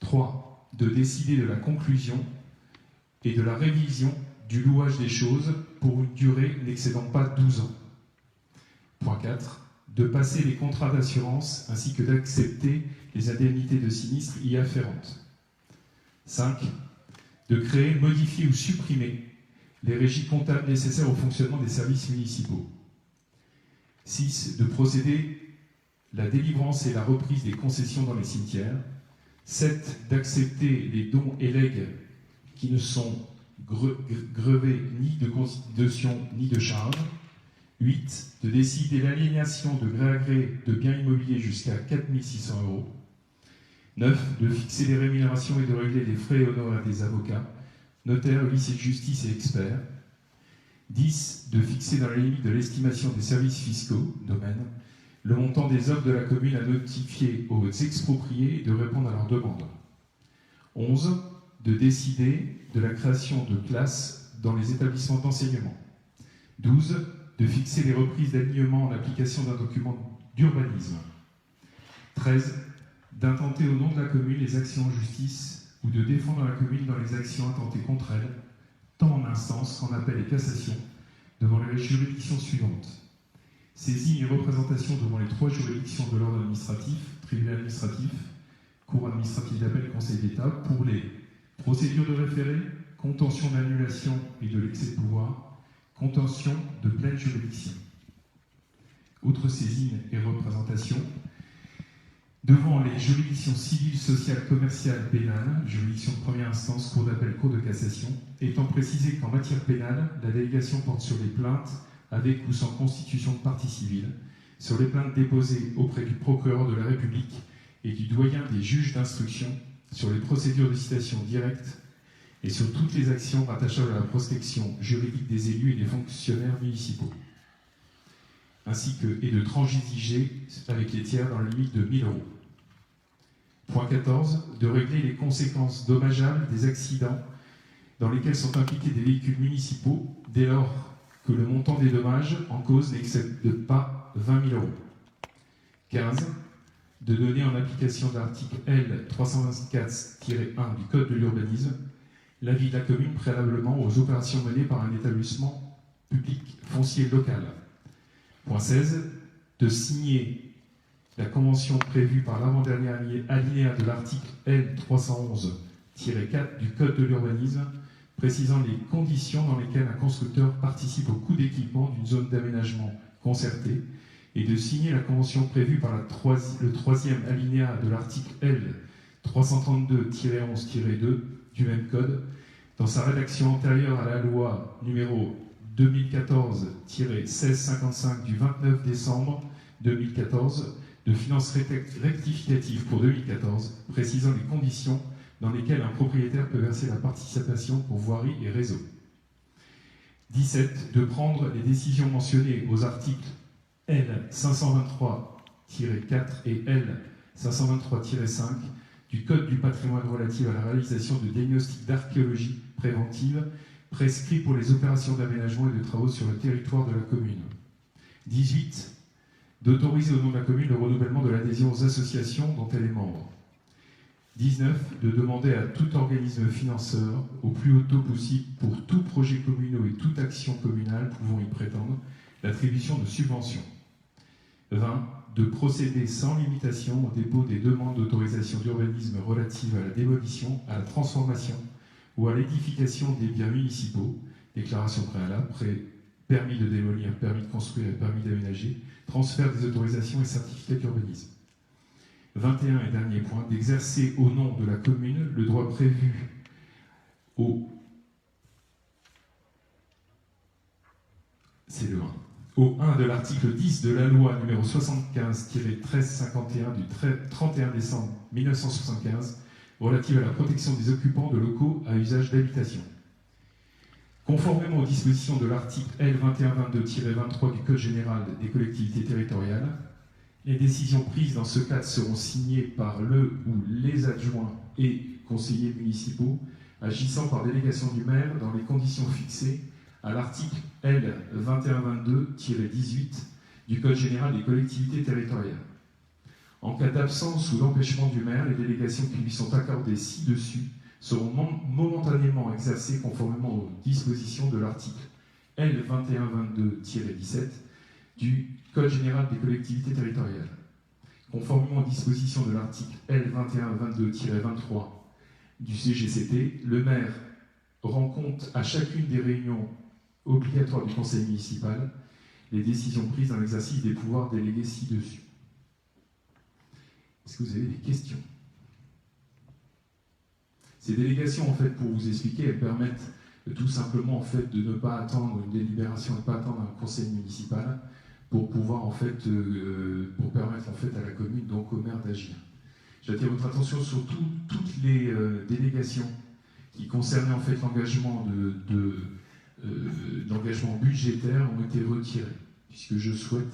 3. De décider de la conclusion et de la révision du louage des choses pour une durée n'excédant pas 12 ans. Point 4. De passer les contrats d'assurance ainsi que d'accepter les indemnités de sinistre y afférentes. 5. De créer, modifier ou supprimer les régies comptables nécessaires au fonctionnement des services municipaux. 6. De procéder la délivrance et la reprise des concessions dans les cimetières. 7. D'accepter les dons et legs qui ne sont grevés ni de constitution ni de charge. 8. De décider l'aliénation de gré à gré de biens immobiliers jusqu'à 4 600 €. 9. De fixer les rémunérations et de régler les frais et honoraires des avocats, notaires, huissiers de justice et experts. 10. De fixer dans la limite de l'estimation des services fiscaux, domaine, le montant des œuvres de la commune à notifier aux expropriés et de répondre à leurs demandes. 11. De décider de la création de classes dans les établissements d'enseignement. 12. De fixer les reprises d'alignement en application d'un document d'urbanisme. 13. D'intenter au nom de la commune les actions en justice ou de défendre la commune dans les actions intentées contre elle, tant en instance qu'en appel et cassation, devant les juridictions suivantes. Saisie et représentation devant les 3 juridictions de l'ordre administratif, tribunal administratif, cour administrative d'appel et conseil d'État, pour les procédures de référé, contention d'annulation et de l'excès de pouvoir, contention de pleine juridiction. Autre saisine et représentation, devant les juridictions civiles, sociales, commerciales, pénales, juridiction de première instance, cour d'appel, cour de cassation, étant précisé qu'en matière pénale, la délégation porte sur les plaintes avec ou sans constitution de partie civile, sur les plaintes déposées auprès du procureur de la République et du doyen des juges d'instruction, sur les procédures de citation directe et sur toutes les actions rattachables à la protection juridique des élus et des fonctionnaires municipaux, ainsi que et de transiger avec les tiers dans la limite de 1 000 €. Point 14. De régler les conséquences dommageables des accidents dans lesquels sont impliqués des véhicules municipaux dès lors que le montant des dommages en cause n'excède pas 20 000 €. 15. De donner en application de l'article L. 324-1 du Code de l'urbanisme l'avis de la commune préalablement aux opérations menées par un établissement public foncier local. Point 16. De signer la convention prévue par l'avant-dernier alinéa de l'article L. 311-4 du Code de l'urbanisme précisant les conditions dans lesquelles un constructeur participe au coût d'équipement d'une zone d'aménagement concertée et de signer la convention prévue par le 3e alinéa de l'article L. 332-11-2 du même code, dans sa rédaction antérieure à la loi numéro 2014-1655 du 29 décembre 2014 de finances rectificatives pour 2014, précisant les conditions dans lesquelles un propriétaire peut verser la participation pour voirie et réseau. 17. De prendre les décisions mentionnées aux articles L. 523-4 et L. 523-5 du Code du patrimoine relatif à la réalisation de diagnostics d'archéologie préventive prescrits pour les opérations d'aménagement et de travaux sur le territoire de la commune. 18. D'autoriser au nom de la commune le renouvellement de l'adhésion aux associations dont elle est membre. 19. De demander à tout organisme financeur, au plus haut taux possible pour tout projet communal et toute action communale pouvant y prétendre, l'attribution de subventions. 20. De procéder sans limitation au dépôt des demandes d'autorisation d'urbanisme relatives à la démolition, à la transformation ou à l'édification des biens municipaux, déclaration préalable, permis de démolir, permis de construire et permis d'aménager, transfert des autorisations et certificats d'urbanisme. 21 et dernier point, d'exercer au nom de la commune le droit prévu au 1 de l'article 10 de la loi numéro 75-1351 du 31 décembre 1975 relative à la protection des occupants de locaux à usage d'habitation. Conformément aux dispositions de l'article L. 2122-23 du Code général des collectivités territoriales, les décisions prises dans ce cadre seront signées par le ou les adjoints et conseillers municipaux agissant par délégation du maire dans les conditions fixées à l'article L. 2122-18 du Code général des collectivités territoriales. En cas d'absence ou d'empêchement du maire, les délégations qui lui sont accordées ci-dessus seront momentanément exercées conformément aux dispositions de l'article L. 2122-17 du Code général des collectivités territoriales. Conformément aux dispositions de l'article L. 2122-23 du CGCT, le maire rend compte à chacune des réunions obligatoires du conseil municipal les décisions prises dans l'exercice des pouvoirs délégués ci-dessus. Est-ce que vous avez des questions? Ces délégations, en fait, pour vous expliquer, elles permettent tout simplement en fait, de ne pas attendre une délibération, de ne pas attendre un conseil municipal pour pouvoir, en fait, pour permettre en fait, à la commune, donc au maire, d'agir. J'attire votre attention sur toutes les délégations qui concernaient en fait, l'engagement l'engagement budgétaire ont été retirées, puisque je souhaite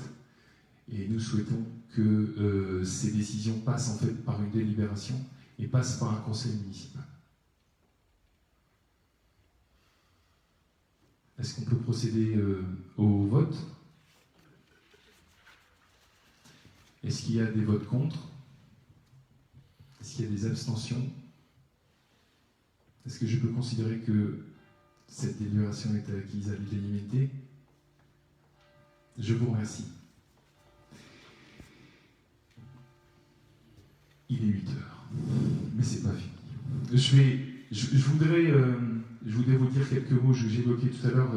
Et nous souhaitons que ces décisions passent en fait par une délibération et passent par un conseil municipal. Est-ce qu'on peut procéder au vote? Est-ce qu'il y a des votes contre? Est-ce qu'il y a des abstentions? Est-ce que je peux considérer que cette délibération est acquise à l'unanimité? Je vous remercie. Il est 8 heures, mais c'est pas fini. Je voudrais vous dire quelques mots. J'ai évoqué tout à l'heure.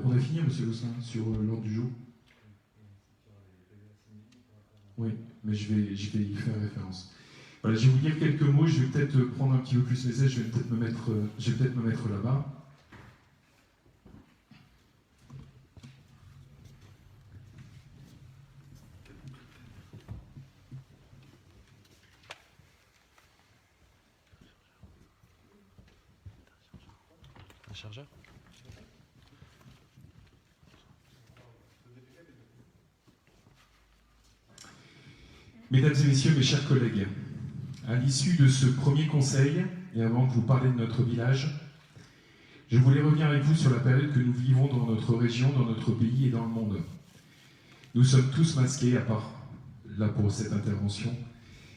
On a fini, Monsieur Gosselin, sur l'ordre du jour. Oui, mais je vais y faire référence. Voilà, je vais vous dire quelques mots. Je vais peut-être prendre un petit peu plus mes ailes. Je vais peut-être me mettre là-bas. Un chargeur? Mesdames et messieurs, mes chers collègues, à l'issue de ce premier conseil, et avant de vous parler de notre village, je voulais revenir avec vous sur la période que nous vivons dans notre région, dans notre pays et dans le monde. Nous sommes tous masqués, à part là pour cette intervention,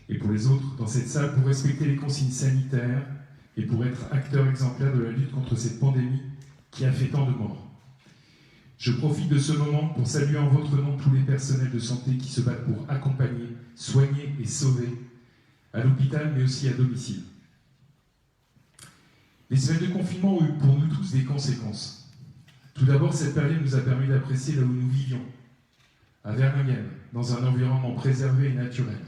et pour les autres dans cette salle, pour respecter les consignes sanitaires et pour être acteurs exemplaires de la lutte contre cette pandémie qui a fait tant de morts. Je profite de ce moment pour saluer en votre nom tous les personnels de santé qui se battent pour accompagner, soigner et sauver, à l'hôpital mais aussi à domicile. Les semaines de confinement ont eu pour nous tous des conséquences. Tout d'abord, cette période nous a permis d'apprécier là où nous vivions, à Verlinghem, dans un environnement préservé et naturel.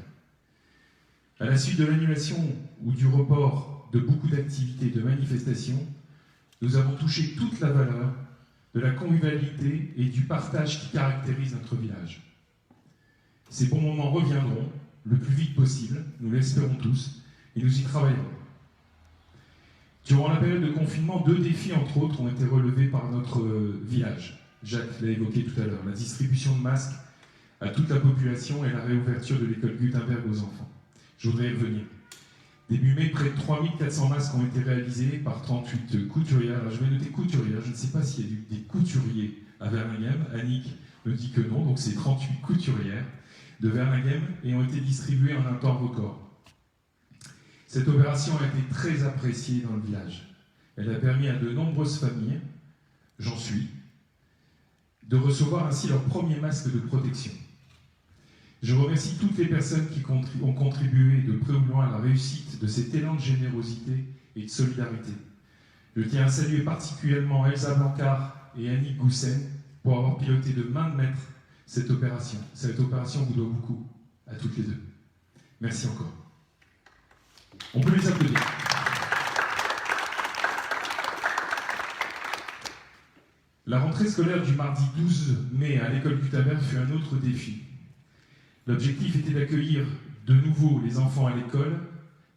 À la suite de l'annulation ou du report de beaucoup d'activités et de manifestations, nous avons touché toute la valeur de la convivialité et du partage qui caractérise notre village. Ces bons moments reviendront le plus vite possible, nous l'espérons tous, et nous y travaillerons. Durant la période de confinement, 2 défis, entre autres, ont été relevés par notre village. Jacques l'a évoqué tout à l'heure, la distribution de masques à toute la population et la réouverture de l'école Gutenberg aux enfants. Je voudrais y revenir. Début mai, près de 3400 masques ont été réalisés par 38 couturières. Alors je vais noter couturières, je ne sais pas s'il y a des couturiers à Verlinghem. Annick me dit que non, donc c'est 38 couturières de Verlinghem et ont été distribuées en un temps record. Cette opération a été très appréciée dans le village. Elle a permis à de nombreuses familles, j'en suis, de recevoir ainsi leur premier masque de protection. Je remercie toutes les personnes qui ont contribué de près ou de loin à la réussite de cet élan de générosité et de solidarité. Je tiens à saluer particulièrement Elsa Blancard et Annick Goussen pour avoir piloté de main de maître cette opération. Cette opération vous doit beaucoup, à toutes les deux. Merci encore. On peut les applaudir. La rentrée scolaire du mardi 12 mai à l'école Gutenberg fut un autre défi. L'objectif était d'accueillir de nouveau les enfants à l'école,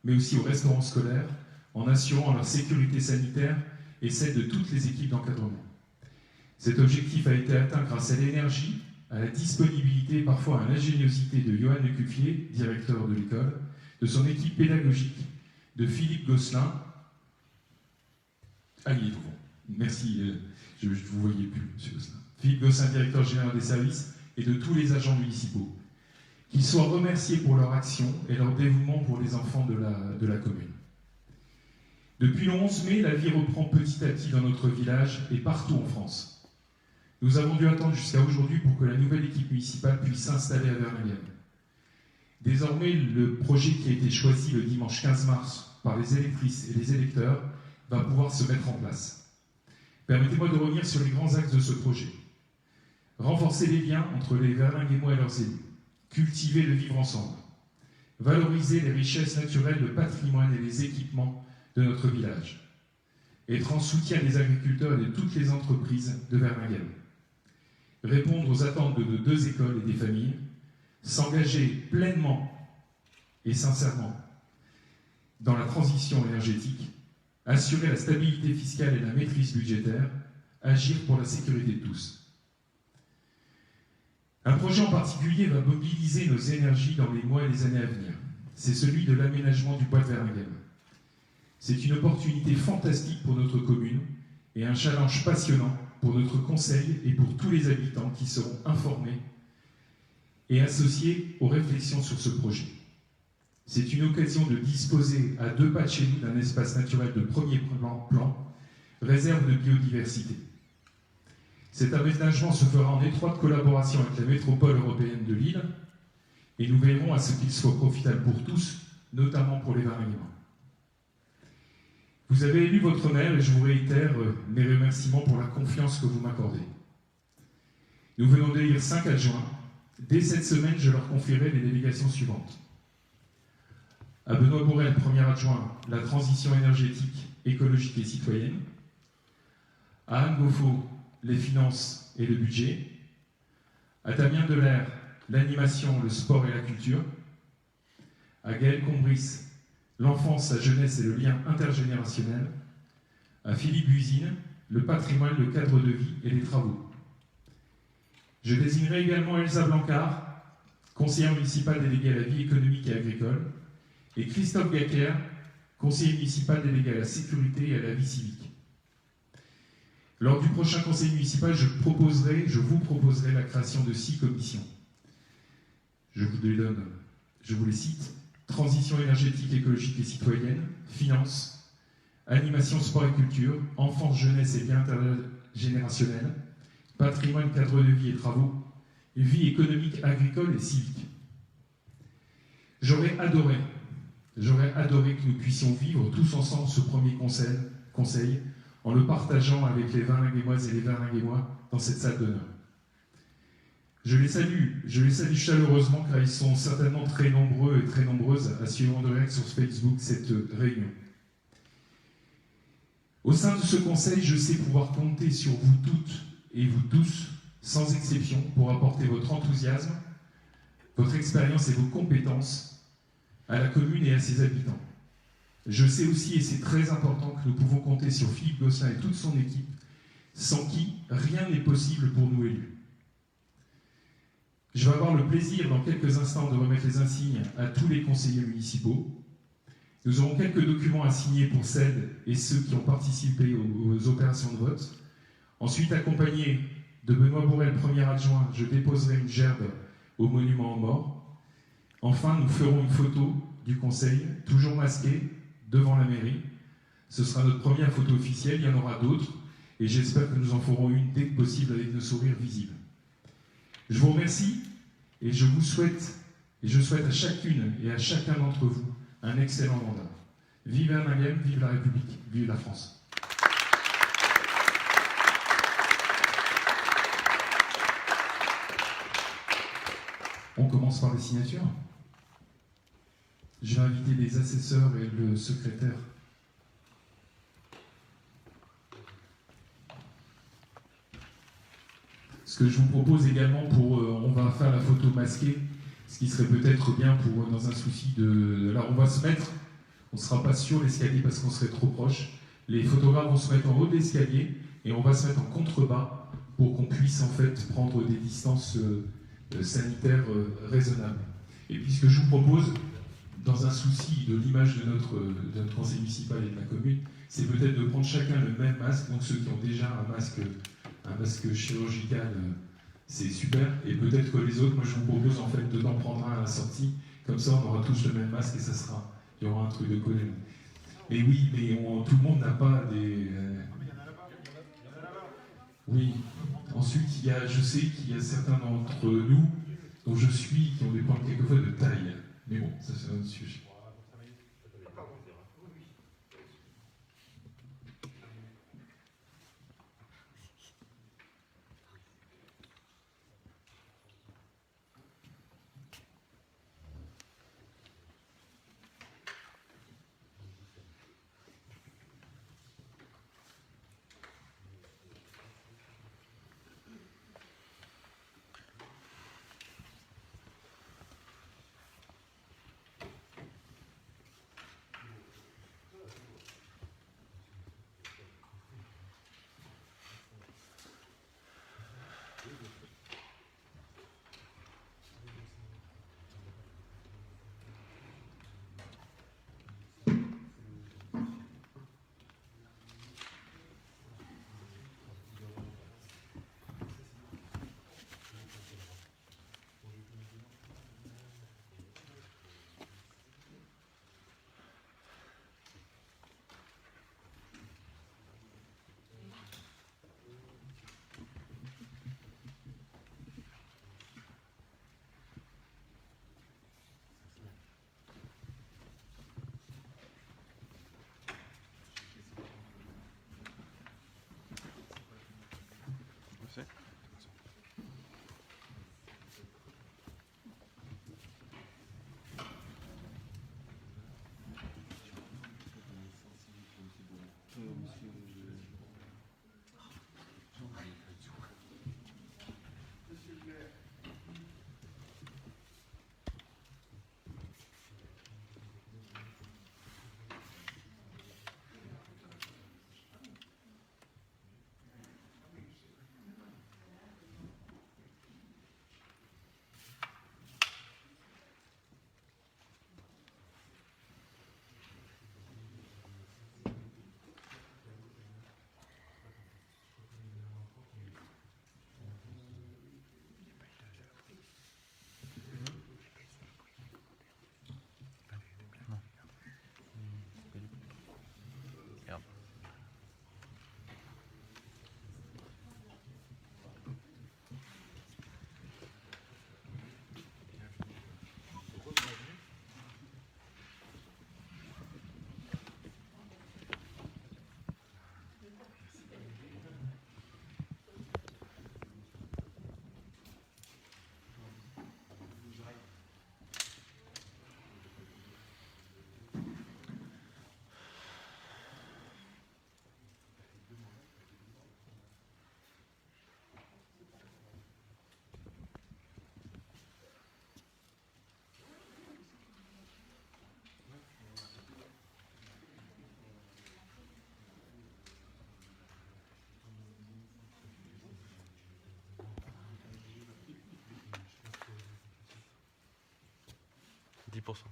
mais aussi au restaurant scolaire, en assurant leur sécurité sanitaire et celle de toutes les équipes d'encadrement. Cet objectif a été atteint grâce à l'énergie, à la disponibilité et parfois à l'ingéniosité de Johan Lecufier, directeur de l'école, de son équipe pédagogique, de Philippe Gosselin. Ah, il est tout bon. Merci, je ne vous voyais plus, M. Gosselin. Philippe Gosselin, directeur général des services, et de tous les agents municipaux. Qu'ils soient remerciés pour leur action et leur dévouement pour les enfants de la commune. Depuis le 11 mai, la vie reprend petit à petit dans notre village et partout en France. Nous avons dû attendre jusqu'à aujourd'hui pour que la nouvelle équipe municipale puisse s'installer à Verlinghem. Désormais, le projet qui a été choisi le dimanche 15 mars par les électrices et les électeurs va pouvoir se mettre en place. Permettez-moi de revenir sur les grands axes de ce projet. Renforcer les liens entre les Verlinghemois et leurs élus. Cultiver le vivre ensemble, valoriser les richesses naturelles, le patrimoine et les équipements de notre village, être en soutien des agriculteurs et de toutes les entreprises de Verlinghem, répondre aux attentes de nos 2 écoles et des familles, s'engager pleinement et sincèrement dans la transition énergétique, assurer la stabilité fiscale et la maîtrise budgétaire, agir pour la sécurité de tous. Un projet en particulier va mobiliser nos énergies dans les mois et les années à venir. C'est celui de l'aménagement du bois de Verlinghem. C'est une opportunité fantastique pour notre commune et un challenge passionnant pour notre conseil et pour tous les habitants qui seront informés et associés aux réflexions sur ce projet. C'est une occasion de disposer à 2 pas de chez nous d'un espace naturel de premier plan, réserve de biodiversité. Cet aménagement se fera en étroite collaboration avec la métropole européenne de Lille et nous veillerons à ce qu'il soit profitable pour tous, notamment pour les Verlinghemois. Vous avez élu votre maire et je vous réitère mes remerciements pour la confiance que vous m'accordez. Nous venons d'élire 5 adjoints. Dès cette semaine, je leur confierai les délégations suivantes. À Benoît Bourrel, premier adjoint, la transition énergétique, écologique et citoyenne. À Anne Gauffot, les finances et le budget. À Damien Delair, l'animation, le sport et la culture. À Gaël Combris, l'enfance, la jeunesse et le lien intergénérationnel. À Philippe Buzine, le patrimoine, le cadre de vie et les travaux. Je désignerai également Elsa Blancard, conseillère municipale déléguée à la vie économique et agricole, et Christophe Gacker, conseiller municipal délégué à la sécurité et à la vie civique. Lors du prochain conseil municipal, je vous proposerai la création de 6 commissions. Je vous les cite. Transition énergétique, écologique et citoyenne, finances, animation, sport et culture, enfance, jeunesse et bien intergénérationnel, patrimoine, cadre de vie et travaux, vie économique, agricole et civique. J'aurais adoré que nous puissions vivre tous ensemble ce premier conseil en le partageant avec les Verlinghemoises et les Verlinghemois dans cette salle d'honneur. Je les salue chaleureusement car ils sont certainement très nombreux et très nombreuses à suivre en direct sur Facebook cette réunion. Au sein de ce conseil, je sais pouvoir compter sur vous toutes et vous tous, sans exception, pour apporter votre enthousiasme, votre expérience et vos compétences à la commune et à ses habitants. Je sais aussi, et c'est très important, que nous pouvons compter sur Philippe Gosselin et toute son équipe, sans qui rien n'est possible pour nous élus. Je vais avoir le plaisir dans quelques instants de remettre les insignes à tous les conseillers municipaux. Nous aurons quelques documents à signer pour celles et ceux qui ont participé aux opérations de vote. Ensuite, accompagné de Benoît Bourrel, premier adjoint, je déposerai une gerbe au monument aux morts. Enfin, nous ferons une photo du conseil, toujours masqué, devant la mairie. Ce sera notre première photo officielle, il y en aura d'autres, et j'espère que nous en ferons une dès que possible avec nos sourires visibles. Je vous remercie et je souhaite à chacune et à chacun d'entre vous un excellent mandat. Vive Verlinghem, vive la République, vive la France. On commence par les signatures. Je vais inviter les assesseurs et le secrétaire. Ce que je vous propose également on va faire la photo masquée, ce qui serait peut-être bien dans un souci de... Alors on va se mettre, on ne sera pas sur l'escalier parce qu'on serait trop proche. Les photographes vont se mettre en haut de l'escalier et on va se mettre en contrebas pour qu'on puisse en fait prendre des distances sanitaires raisonnables. Et puis ce que je vous propose, dans un souci de l'image de notre conseil municipal et de la commune, c'est peut-être de prendre chacun le même masque, donc ceux qui ont déjà un masque chirurgical, c'est super, et peut-être que les autres, moi je vous propose en fait d'en prendre un à la sortie, comme ça on aura tous le même masque et il y aura un truc de collé. Mais oui, mais tout le monde n'a pas des... Oui, ensuite je sais qu'il y a certains d'entre nous, dont je suis, qui ont des points quelquefois de taille, mais bon, ça c'est un autre sujet. 10%.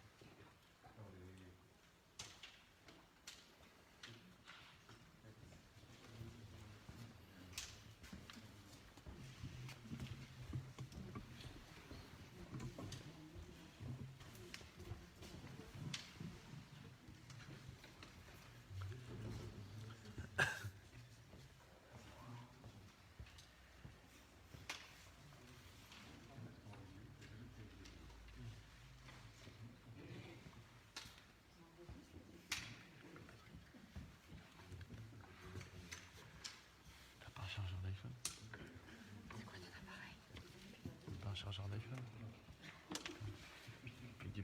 T'as pas un chargeur d'iPhone? C'est quoi ton appareil? T'as pas un chargeur d'iPhone? Plus de 10%.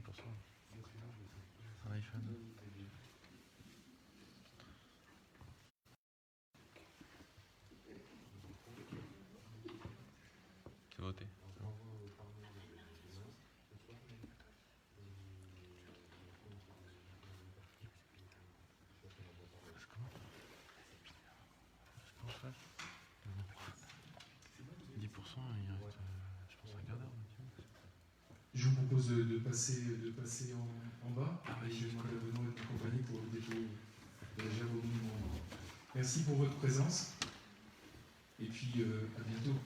Un iPhone. C'est voté. Comment je fais? 10%, il reste, je pense, un quart d'heure. Je vous propose de passer en bas. Ah, Et je demande à Benoît de m'accompagner pour le dépôt de la gerbe au monument. Merci pour votre présence. Et puis, à bientôt.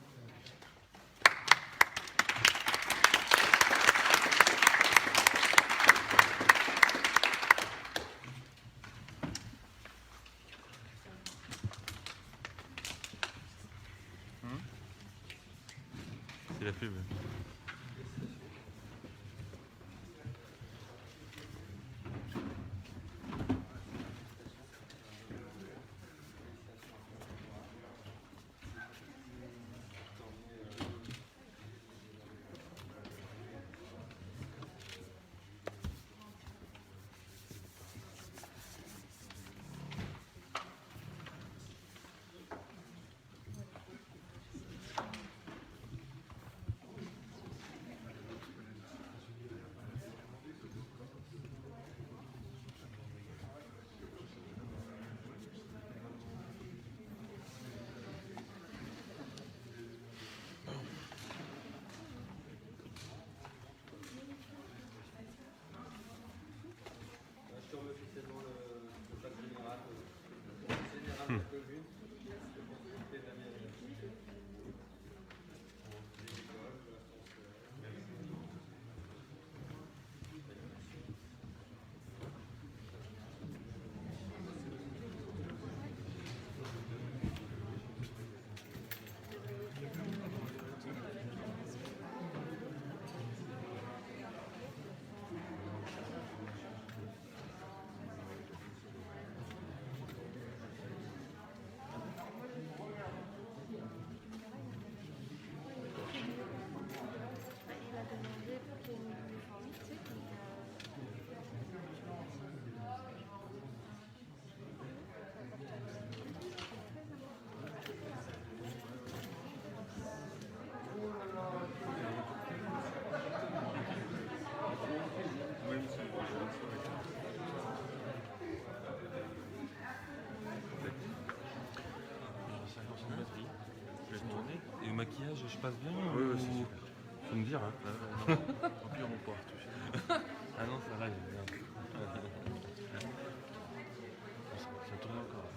C'est la pub. Et le maquillage, je passe bien? Oui, oui, c'est super. Faut me dire, hein. Tant pis, on va pouvoir toucher. Ah non, ça va, j'ai bien. Ça tourne encore.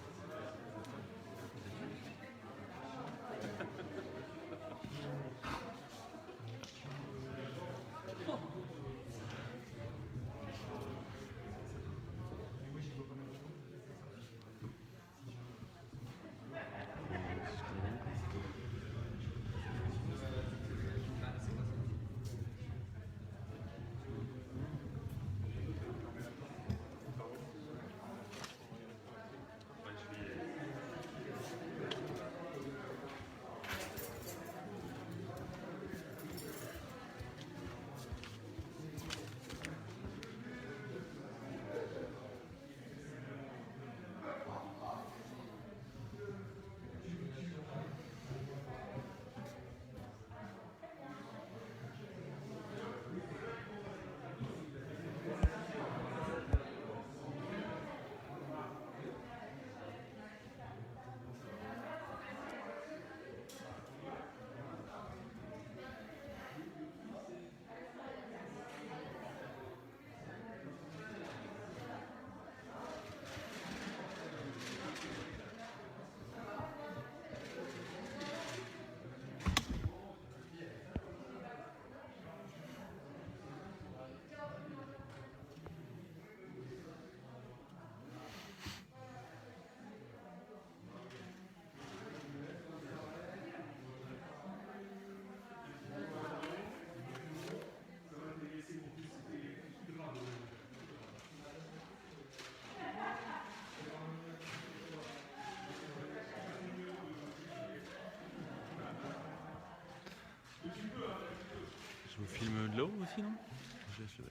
de là-haut aussi, non?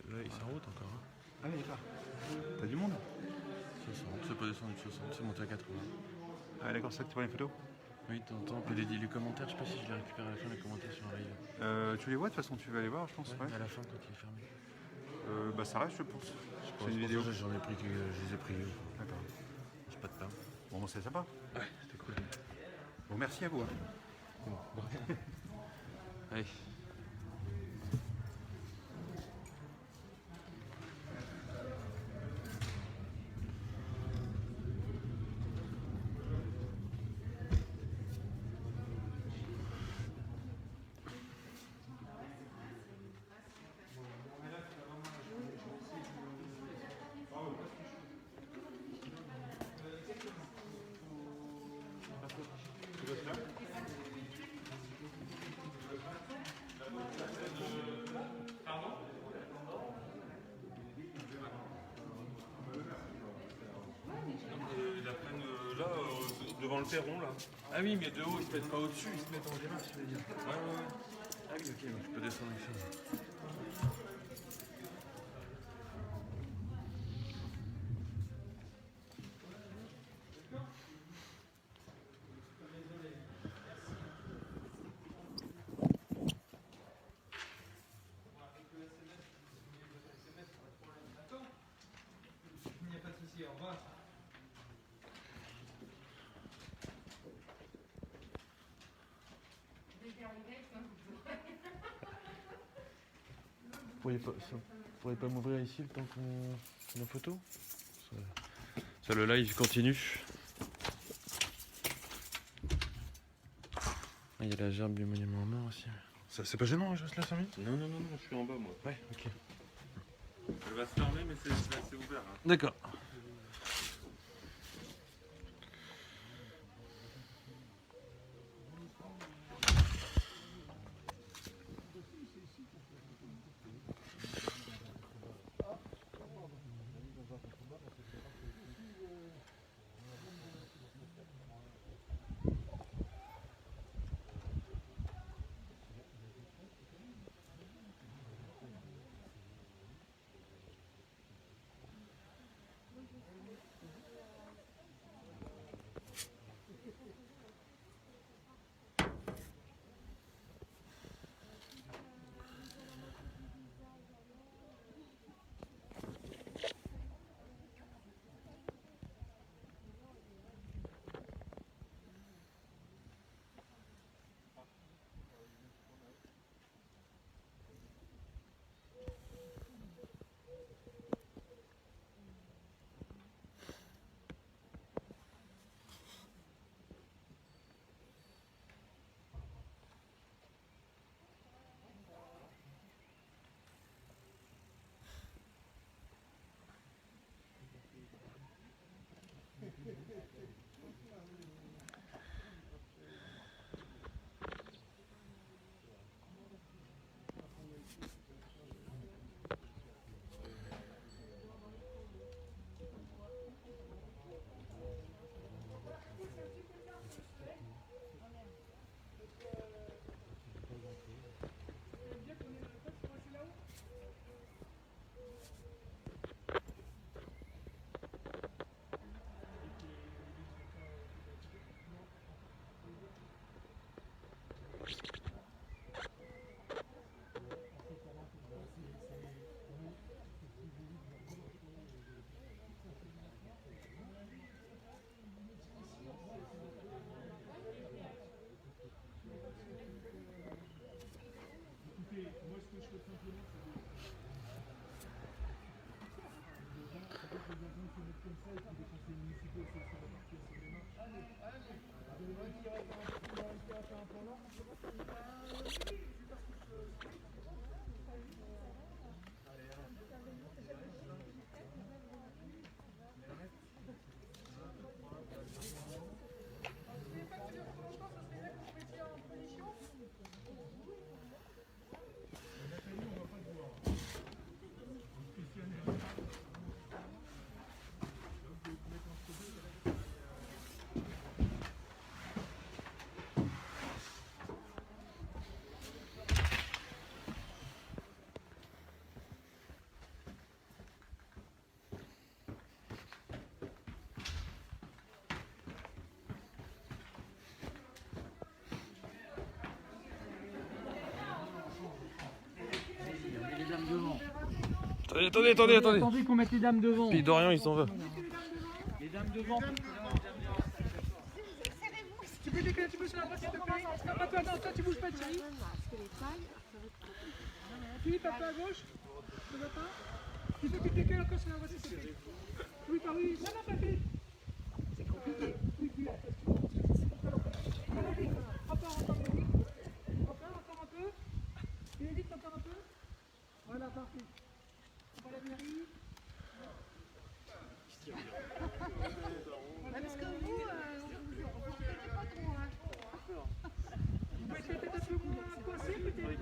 Là, ils sont en route encore. Hein. Ah oui, d'accord. T'as du monde? 60, c'est pas descendu de 60, c'est monté à 80. Ah d'accord, c'est ça que tu vois les photos? Oui, t'entends. Puis les commentaires, je sais pas si je les récupère à la fin, les commentaires sur un rail. Tu les vois de toute façon, tu vas les voir, je pense. Ouais. À la fin, quand il est fermé. Bah ça reste, je pense. Je C'est une vidéo. J'en ai pris que je les ai pris. D'accord. J'ai pas de pain. Bon, c'est sympa. Ouais, c'était cool. Bon, merci à vous. Hein. Bon, de rien. Allez. Devant le perron là. Ah oui, mais de haut, ils se mettent pas au-dessus, ils se mettent en démarche, je veux dire. Ouais. Ah oui, ok, donc je peux descendre avec ça. Il n'y a pas de souci, au revoir. Vous pourriez pas m'ouvrir ici le temps qu'on a photo? Ça, le live continue. Ah, il y a la gerbe du monument aux morts aussi. C'est pas gênant, je reste là 5 minutes? Non, je suis en bas moi. Ouais, ok. Elle va se fermer, mais c'est ouvert. Hein. D'accord. attendez. Attendez qu'on mette les dames devant. Puis Dorian, il s'en va. Les dames devant. Tu peux décaler un petit peu sur la droite, s'il te plaît. Attends, toi, tu bouges pas, Thierry. Philippe, un peu à gauche. Ça va pas. Il faut que tu décales encore sur la droite, s'il te plaît. Oui, par oui. Non, pas Philippe. C'est compliqué. Oui, encore un peu. Bénédicte, encore un peu. Voilà, parfait. On va la mairie. Parce que vous, on ne fait pas trop, hein. Vous pouvez peut-être un peu moins coincé, peut-être.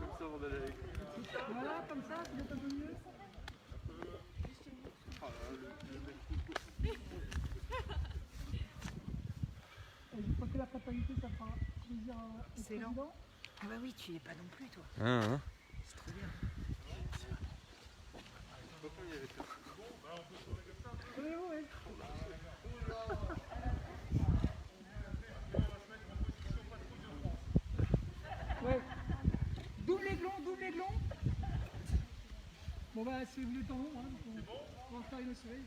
Voilà, comme ça, c'est peut-être un peu mieux. Je crois que la fatalité, ça fera plaisir au président. Ah bah oui, tu y es pas non plus, toi. Hein. C'est trop bien. Oui. Ouais. Double aiglon. Bon bah, si vous êtes en haut, hein, on va faire une soleil.